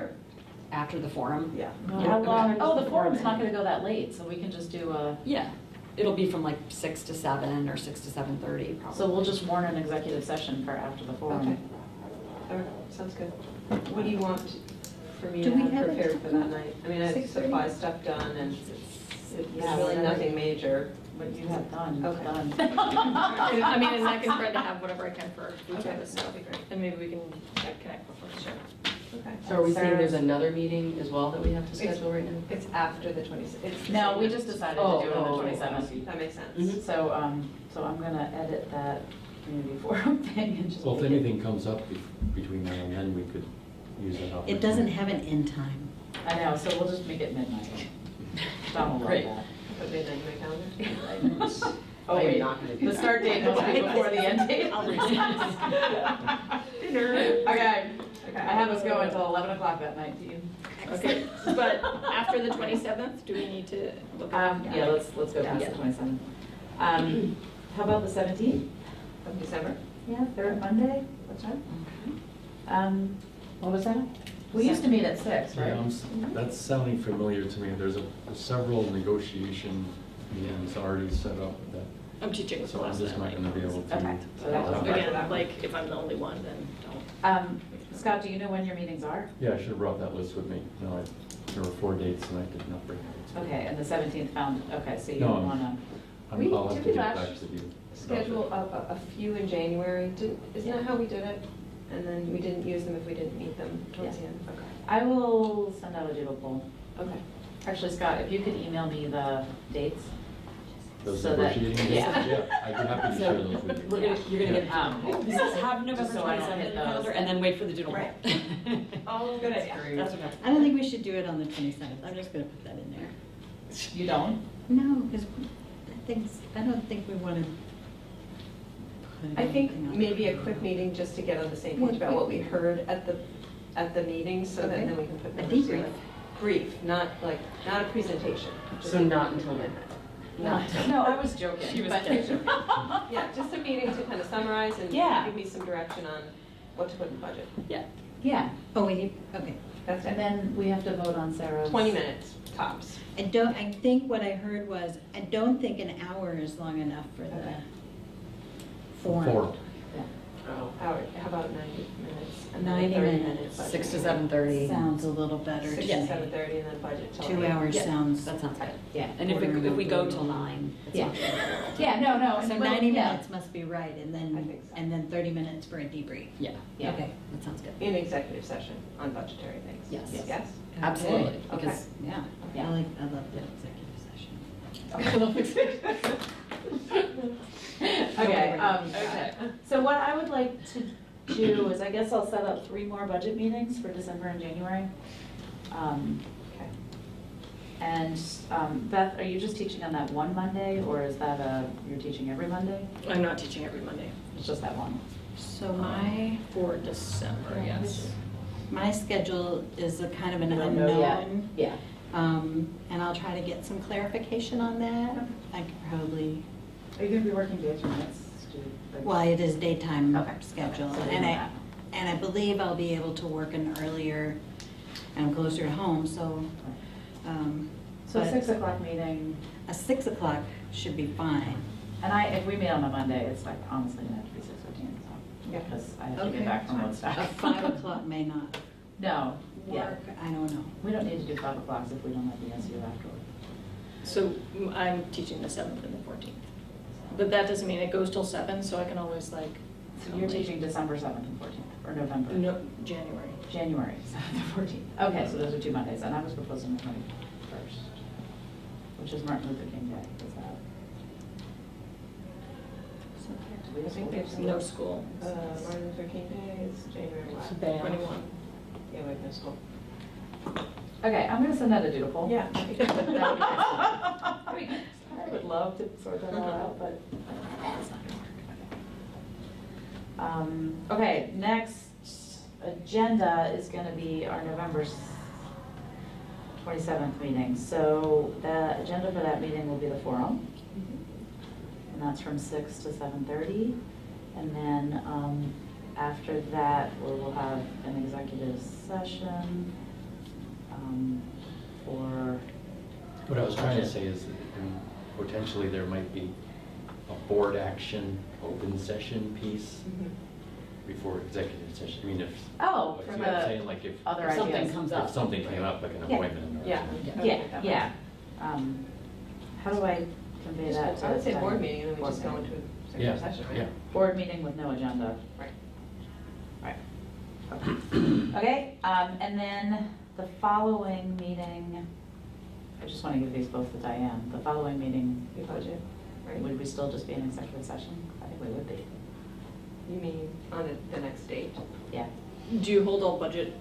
After the forum? Yeah. How long? Oh, the forum's not going to go that late, so we can just do a. Yeah, it'll be from like 6 to 7 or 6 to 7:30 probably. So we'll just warn an executive session for after the Okay. forum. All right, sounds good. What do you want for me Do to we have have it prepared for that night? I mean, I have 6:30? supply stuff done and there's really nothing major. what you have done, Okay. done. I mean, and I can spread to have whatever I can for food Okay, service, so, that'd be great. and maybe we can connect before the show. Okay. So are we saying there's Sarah's- another meeting as well that we have to It's- schedule right now? It's after the 26th. It's the No, same we night. just decided to Oh, do it on the oh, 27th. That makes sense. Mhm. So, so I'm gonna edit that community forum thing and just. Well, if make it- anything comes up between now and then, we could use that opportunity. It doesn't have an end time. I know, so we'll just make it midnight. Don will love Great. that. Put midnight in my calendar. Oh, I am wait, not gonna do the that. start date must be before the end date. Dinner. Okay, Okay. I have us go until 11 o'clock that night, do you? Okay, but after the 27th, do we need to look at? Yeah, let's go past the 27th. How about the 17th? Of December? Yeah, third Monday, what time? What was that? We used to meet at 6, Yeah, right? that's sounding familiar to me. There's several negotiation meetings already set up that, I'm teaching the so I'm class just that not night. gonna be able to. Okay, so that was- Again, like, if I'm the only one, then don't. Scott, do you know when your meetings are? Yeah, I should have brought that list with me. No, there were 4 dates and I did not bring it. Okay, and the 17th found, okay, so you No, wanna, I'll We- have did to we get last back to you. Schedule a few in January. Isn't that how we did it? And then we didn't use them if we didn't meet them towards the Yeah. end? Okay. I will send out a doodle poll. Okay. Actually, Scott, if you could email me the dates. Those so that- negotiating dates? yeah. I'd be happy to share those with you. You're gonna get, Um, this is have November just so I don't 27th hit in the calendar those. and then wait for the doodle poll. Oh, good idea. That's okay. I don't think we should do it on the 27th. I'm just gonna put that in there. You don't? No, because I don't think we want to. I think maybe a quick meeting just to get on the same page about what we heard at the meeting, so that Okay. then we can put A numbers to debrief. it. Brief, not a presentation. just So a- not until midnight? No, I was joking. She was but- kidding. Yeah, just a meeting to kind of summarize and Yeah. give me some direction on what to put in the budget. Yeah, Oh, we need, okay. That's and it. then we have to vote on Sarah's. 20 minutes, tops. I think what I heard was, I don't think an hour is long enough for the Okay. forum. 4. Oh, how about 90 minutes? And then 90 30 minutes. budget 6 to meeting. 7:30. Sounds a little better. 6 to to me. 7:30 and then budget till 2 eight. hours Yeah. sounds. That sounds good. Yeah. And if we go till 9, it's Yeah. not. Yeah, no. So and 90 yeah. minutes must be right, and I then, think so. and then 30 minutes for a debrief. Yeah, Yeah. Okay. that sounds good. In executive session on budgetary things. Yes. Yes? Absolutely, Okay. because, Yeah, Yeah. I love the executive session. Okay, Okay. so what I would like to do is, I guess I'll set up 3 more budget meetings for December and January. Okay. And Beth, are you just teaching on that one Monday, or is that you're teaching every Monday? I'm not teaching every Monday It's just that one? So my, for December, yes. my schedule is a kind of an You don't know yet? unknown. Yeah. And I'll try to get some clarification on that. I could probably, Are you gonna be working days or nights? well, it is daytime Okay. schedule. So And yeah. I believe I'll be able to work an earlier, and closer to home, so. So but 6 o'clock meeting, A 6 o'clock should be fine. and if we meet on a Monday, it's like honestly gonna have to be 6:15, so, Yeah. because I have to Okay. get back from A Woodstock. 5 o'clock may not No, yeah, work, I don't know. we don't need to do 5 o'clocks if we don't have the SU afterward. So I'm teaching the 7th and the 14th. But that doesn't mean it goes till 7, so I can always like. So you're teaching December 7th and 14th, or November? No, January. January 7th and 14th. Okay, so those are 2 Mondays, and I was proposing the 21st, which is Martin Luther King Day, is that? Do we have I think school? there's No school. Martin Luther King Day is January It's what? bad. 21. Yeah, we have no school. Okay, I'm gonna send out a doodle poll. Yeah. That would be nice. That'd be nice. I would love to sort that all out, but it's not gonna work. Okay, next agenda is gonna be our November 27th meeting. So the agenda for that meeting will be the forum, and that's from 6 to 7:30. And then after that, we'll have an executive session for. What I was trying to say is that potentially there might be a board action, open session piece before executive session. I mean, if, Oh, if for you know what I'm the saying, like if other If something ideas. comes up. if something came up, like an Yeah. appointment or. Yeah. Yeah, yeah. How do I convey Just- that to. I would say board Diane. meeting, and then we Board just go meeting. into Yeah, executive session, yeah. right? Board meeting with no agenda. Right. Right. Okay, and then the following meeting, I just want to give these both to Diane. The following meeting, We budget, right? would we still just be in executive session? I think we would be. You mean on the next date? Yeah. Do you hold all budget,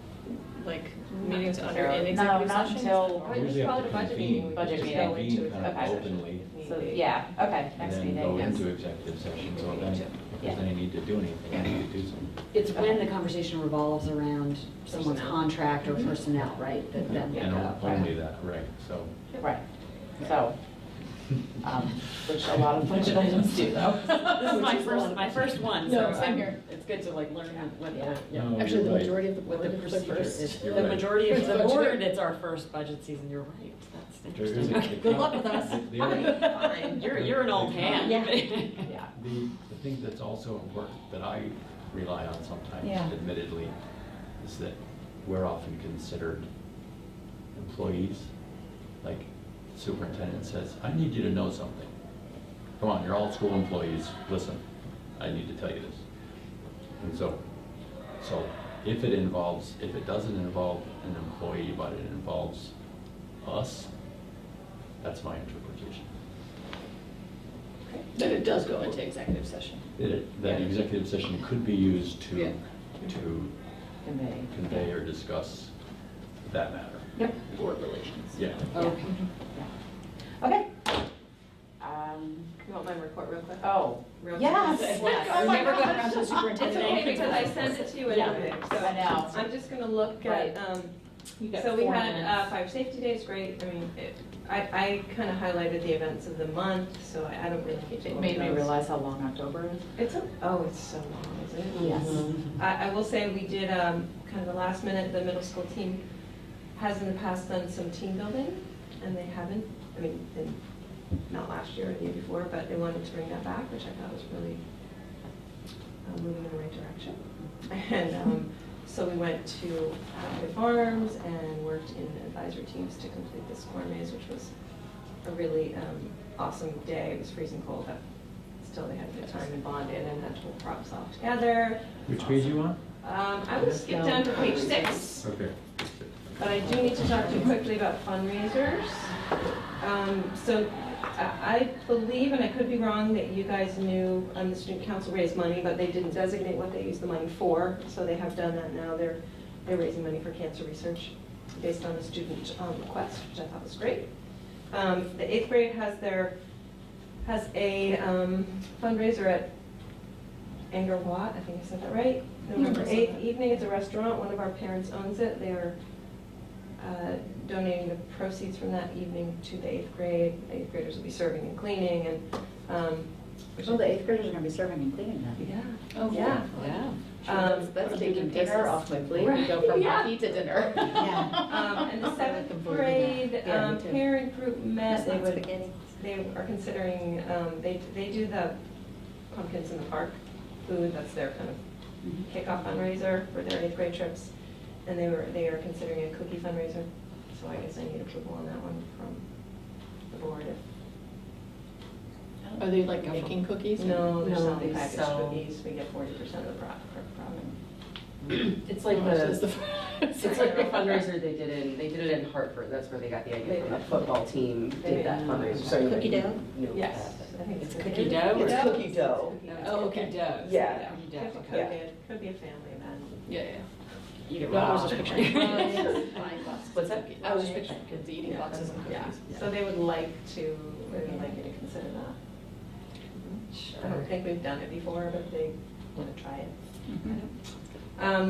like, meetings under in executive No, not session? until, Right, Usually just call have it a to budget convene- meeting. We Budget just meeting. go into Convene kind of executive session. openly, so, Meeting. yeah, okay, and next then meeting, go yes. into executive session, so then, if Yeah. there's any need to do anything, I need to do something. It's when the conversation revolves around someone's Personnel. contract or personnel, right? That then we And go. only that, right, so. Right, so, which a lot of budget items do though. This is my first one, so No, same I'm- here. it's good to like learn what Yeah. the, No, Actually, you're the right. majority of the what board, the it's their procedure first. is. You're The right. majority of the Budget. board, it's our first budget season, you're right, that's There is interesting. a- Okay. Good luck with us. The other- Fine. You're an old hand. Yeah. The thing that's also important that I rely on sometimes, Yeah. admittedly, is that we're often considered employees. Like superintendent says, I need you to know something. Come on, you're all school employees, listen, I need to tell you this. And so if it doesn't involve an employee, but it involves us, that's my interpretation. Then it does go into executive session. That executive session could be used Yeah. to Convey. convey or discuss that matter. Yep. Board relations. Yeah. Okay. Yeah. Okay. You want my report real quick? Oh, Real yes. quick? Yes. We're Oh my never going gosh. around to the It's superintendent. okay, because I sent it to you Yeah. anyway, so. I know. I'm just gonna look at, You got so we 4 had minutes. Fire Safety Days, great, I mean, I kind of highlighted the events of the month, so I don't really need to go It made over me those. realize how long October is. It's so long, isn't it? Yes. I will say we did kind of the last minute, the middle school team has in the past done some team building, and they haven't, I mean, not last year or the year before, but they wanted to bring that back, which I thought was really moving in the right direction. And so we went to Happy Farms and worked in advisory teams to complete this corn maze, which was a really awesome day. It was freezing cold, but still they had a good time and bonded and had to pull props off together. Which page you on? I will skip down to page 6, Okay. but I do need to talk to you quickly about fundraisers. So I believe, and I could be wrong, that you guys knew the student council raised money, but they didn't designate what they used the money for, so they have done that now. They're raising money for cancer research based on a student request, which I thought was great. The 8th grade has a fundraiser at Anger Watt, I think I said that right? November 8th evening, it's a restaurant, one of our parents owns it. They are donating the proceeds from that evening to the 8th grade. The 8th graders will be serving and cleaning and. Well, the 8th graders are going to be serving and cleaning then. Yeah. Oh, Yeah. Yeah. That's taking dinner off my plate. We go from Yeah. hockey to dinner. Yeah. And the 7th Looking forward to that. grade Yeah, me too. parent group met. They would, Spaghetti. they are considering, they do the pumpkins in the park food. That's their kind of kickoff fundraiser for their 8th grade trips. And they are considering a cookie fundraiser. So I guess I need approval on that one from the board. Are they like making cookies? No, they're No, selling they packaged sell- cookies. We get 40% of the profit. It's like How much is the, the- it's like the fundraiser they did in Hartford, that's where they got the idea from the football team, did that fundraiser. So you Cookie dough? know Yes, that. I think It's cookie cookie dough or- It's cookie dough. Oh, okay. Cookie dough. Yeah. Cookie Could dough, be okay. COVID, could be a family event. Yeah, Eat it No, I was raw. just picturing. Buying What's that? I was just picturing kids eating Yeah. boxes of Yeah, cookies. so they would like you to consider that. I don't think we've done it before, but they want to try it.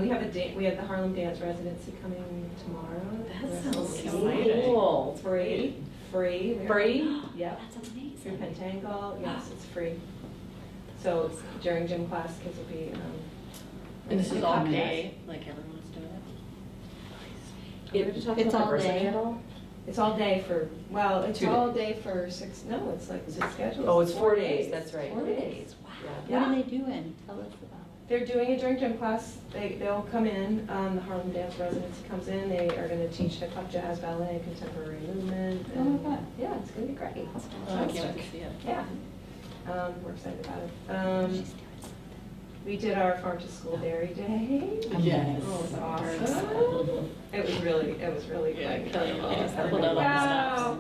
We have we have the Harlem Dance Residency coming tomorrow. That We're sounds exciting. Cool. Free. Free? Yep. That's Through amazing. Pentangle, yes, it's free. So during gym class, kids will be. And this is all contest. day, like everyone's doing it? It's all day. It's all day for, well, it's 2 all day for 6, no, it's like, it's scheduled. Oh, it's 4 days, that's right. 4 days. What are they doing? Tell us about They're doing a drink gym class. They'll come in, the Hartland Dance residency comes in. They are gonna teach hip hop, jazz, ballet, contemporary movement. Oh, and- my God. Yeah, it's gonna be great. I can't wait to see it. Yeah. We're excited about it. We did our farm to school dairy day. Yes. Oh, it was awesome. It was really like, wow.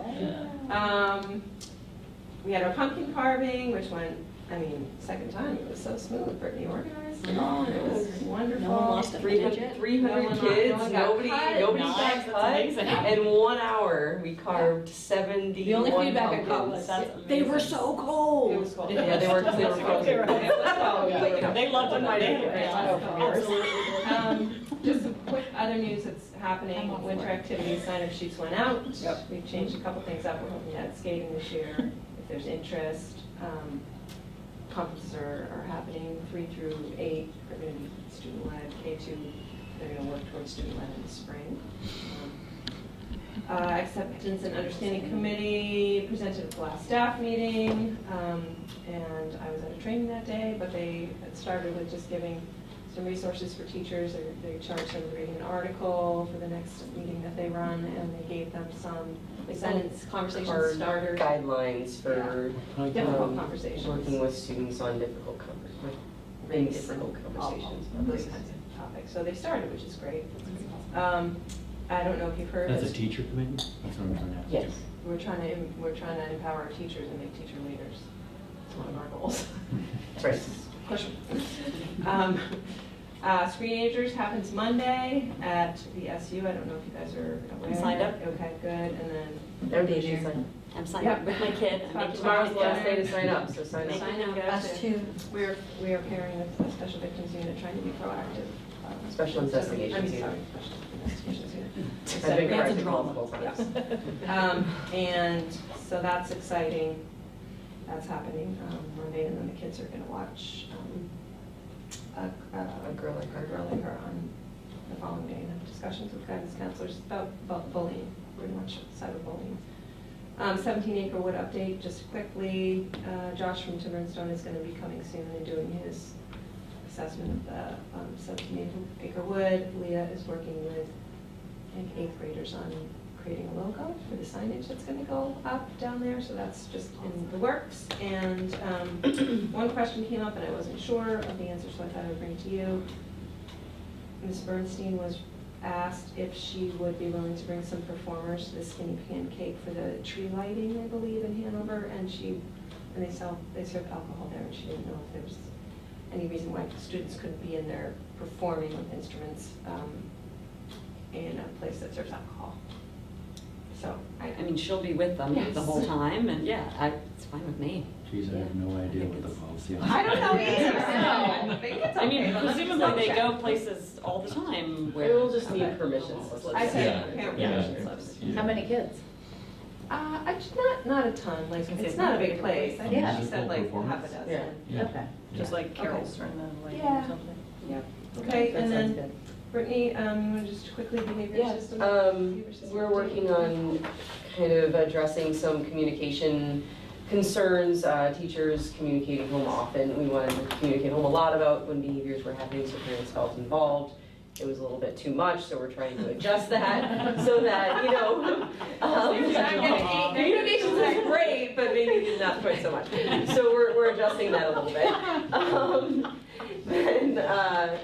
We had our pumpkin carving, which went, I mean, second time, it was so smooth. Brittany organized it all, and it was wonderful. No one lost a digit. 300 No kids, one got nobody cut. got Nice, that's cut. amazing. In 1 hour, we carved 71 The only feedback I got was, pumpkins. that's amazing. They were so cold. It was cold. Yeah, they were frozen. It was cold, but, you know. They loved it. My They day. had a great Just some quick other news that's happening, winter activities, sign-up sheets went out. Yep. We've changed a couple things up, we're hoping to add skating this year, if there's interest. Conferences are happening, 3 through 8 are gonna be student-led, K2, they're gonna work towards student-led in the spring. Acceptance and Understanding Committee presented at the last staff meeting, and I was at a training that day, but they had started with just giving some resources for teachers. They charged them with reading an article for the next meeting that they run, and they gave them some sentence conversation Hard starters, guidelines for difficult conversations. working with students on difficult conversations, Really difficult conversations. Those kinds of topics. So they started, which is great. I don't know if you've heard. That's a teacher committee? That's what I'm trying to ask. Yes. We're trying to empower our teachers and make teacher leaders. It's one of our goals. Right. Push them. Screenagers happens Monday at the SU. I don't know if you guys are aware. Signed up. Okay, good. And then Every day she's like, I'm signed Yep. up with my kid. I'm making tomorrow's the my last day dinner. to sign up, so sign up. Sign up. Us too. we are pairing with the Special Victims Unit, trying to be proactive. Special Investigations I mean, Unit. sorry, Special Investigations Unit. I've been That's a corrected drama. multiple times. And so that's exciting. That's happening Monday, and then the kids are going to watch A Girl Like Her. A Girl Like Her on the following day, and have discussions with guidance counselors about bullying, pretty much cyberbullying. 17-acre wood update, just quickly. Josh from Timber and Stone is going to be coming soon and doing his assessment of the 17-acre wood. Leah is working with, I think, 8th graders on creating a logo for the signage that's going to go up down there, so that's just in the works. And one question came up and I wasn't sure of the answer, so I thought I would bring it to you. Ms. Bernstein was asked if she would be willing to bring some performers to the Skinny Pancake for the tree lighting, I believe, in Hanover, and they serve alcohol there, and she didn't know if there was any reason why students couldn't be in there performing with instruments in a place that serves alcohol. So I mean, she'll be with them Yes. the whole time, and yeah, it's fine with me. Geez, I have no idea what the policy on. I don't know either, so I think it's I mean, okay, but let's presumably double they check. go places all the time We where. will just need permission slips. I said, Yeah. parent Yeah. permission slips. How many kids? Not a ton, like, it's not a big place. I think Yeah. she said like half a Performance? dozen. Yeah. Okay. Just like Carol's trying to like Yeah. something. Yep, okay, That and sounds then good. Brittany, you want to just quickly behavior system? Behavior system We're working on kind of addressing some communication concerns, teachers communicating home often. We wanted to communicate home a lot about when behaviors were happening, so parents felt involved. It was a little bit too much, so we're trying to adjust that, so that, you know, communications is great, but maybe not quite so much. So we're adjusting that a little bit. And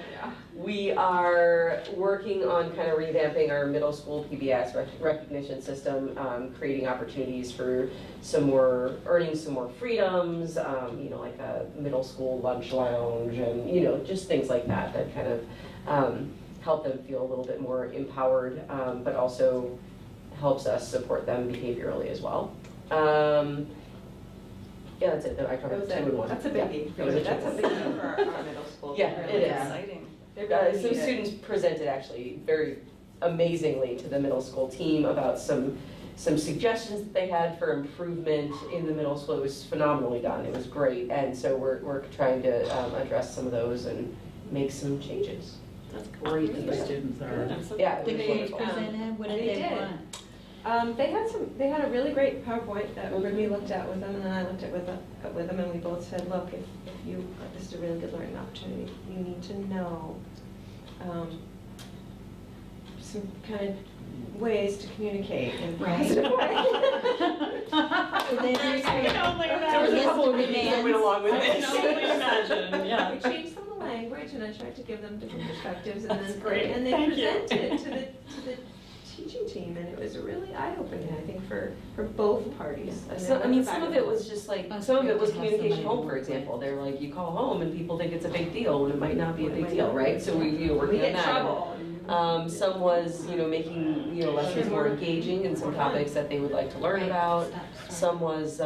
we are working on kind of revamping our middle school PBS recognition system, creating opportunities for earning some more freedoms, you know, like a middle school lunch lounge and, you know, just things like that, that kind of help them feel a little bit more empowered, but also helps us support them behaviorally as well. Yeah, that's it. I covered 2 in 1. That's a biggie. Yeah, it was a That's a two. biggie for our middle school. Yeah, Really it is. Exciting. They really Some need it. students presented actually very amazingly to the middle school team about some suggestions that they had for improvement in the middle school. It was phenomenally done. It was great. And so we're trying to address some of those and make some changes. That's great that the students are. Yeah. it Did was they wonderful. present it? What did They they did. want? They had a really great PowerPoint that Brittany looked at with them, and then I looked at with them, and we both said, look, if you, this is a really good learning opportunity, you need to know some kind of ways to communicate in a positive way. There was a couple of meetings that went along with this. imagine, We changed some of the language, and I tried to give them different perspectives, and That's then great. and they Thank you. presented to the teaching team, and it was really eye-opening, I think, for both parties. And So, they I mean, went some back of and it was forth. just like, That's some of great it was to have communication somebody home, to for work with. example. They're like, you call home and people think it's a big deal, when it might not be a big deal, right? So we, We working on get in that. trouble. Some was, making, lessons more engaging and some topics that they would like to learn about. Some was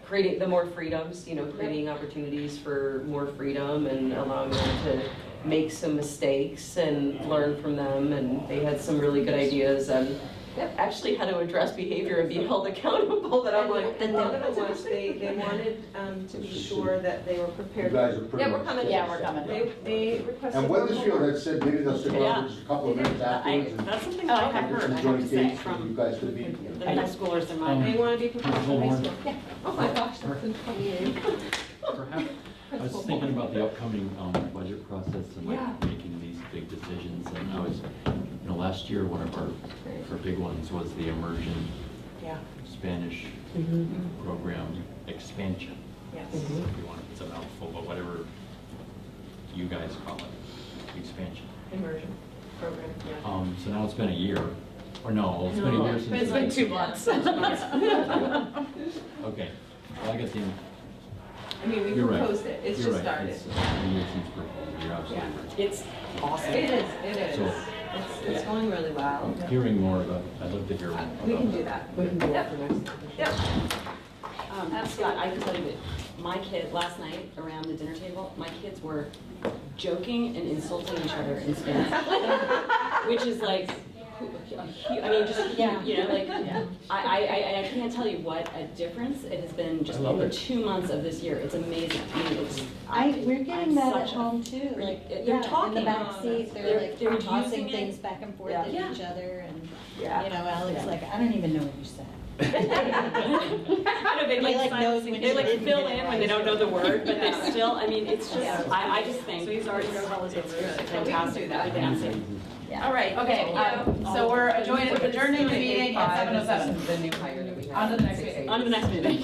creating the more freedoms, creating opportunities for more freedom and allowing them to make some mistakes and learn from them. And they had some really good ideas on actually how to address behavior and be held accountable, that I'm like, And one of them was, they wanted to be sure that they were You prepared. guys are pretty Yeah, we're much- coming. Yeah, we're coming. They requested. And Weathersfield had said maybe they'll stick around for just a couple of minutes afterwards and That's something Oh, I okay. have heard, I some have joint to say, dates for you from guys to be. the middle schoolers in my. They want to be prepared for high school. Yeah. Oh my gosh, that's a funny name. Perhaps, I was thinking about the upcoming budget process and making these big decisions, and I was, last year, one of our big ones was the immersion Spanish program expansion. Yes. If you want, it's a mouthful, but whatever you guys call it, expansion. Immersion program, yeah. So now it's been a year, or no, it's been a year since. It's been 2 months. Okay, well, I guess I mean, we you're right. proposed it, it's You're just right. started. It's a year since proposal, you're absolutely right. It's awesome. It is. So- It's going really well. Hearing more about, I'd love to hear more about. We can do that. we can do that for next. Yep. Scott, I can tell you that my kid, last night around the dinner table, my kids were joking and insulting each other in Spanish, which is like, I mean, just, like, I can't tell you what a difference it has been just I love in the it. 2 months of this year. It's amazing. I mean, it's. We're getting I'm that at such a- home too, like, They're yeah, in talking. the back seat, They're- they're like they're tossing using it. things back and forth at Yeah. each other, and, Yeah. Alex like, I don't even know what you said. I know, they He, like, knows when they he like didn't fill get it in when right. they don't know the word, but they still, I mean, it's just, Yeah. I just think. So he's already knows all his it's numbers. just Yeah, we can fantastic. do that. Advancing. All right, okay, so we're adjourning the meeting at 7:07. The new hire that we have. On to the next meeting. On to the next meeting.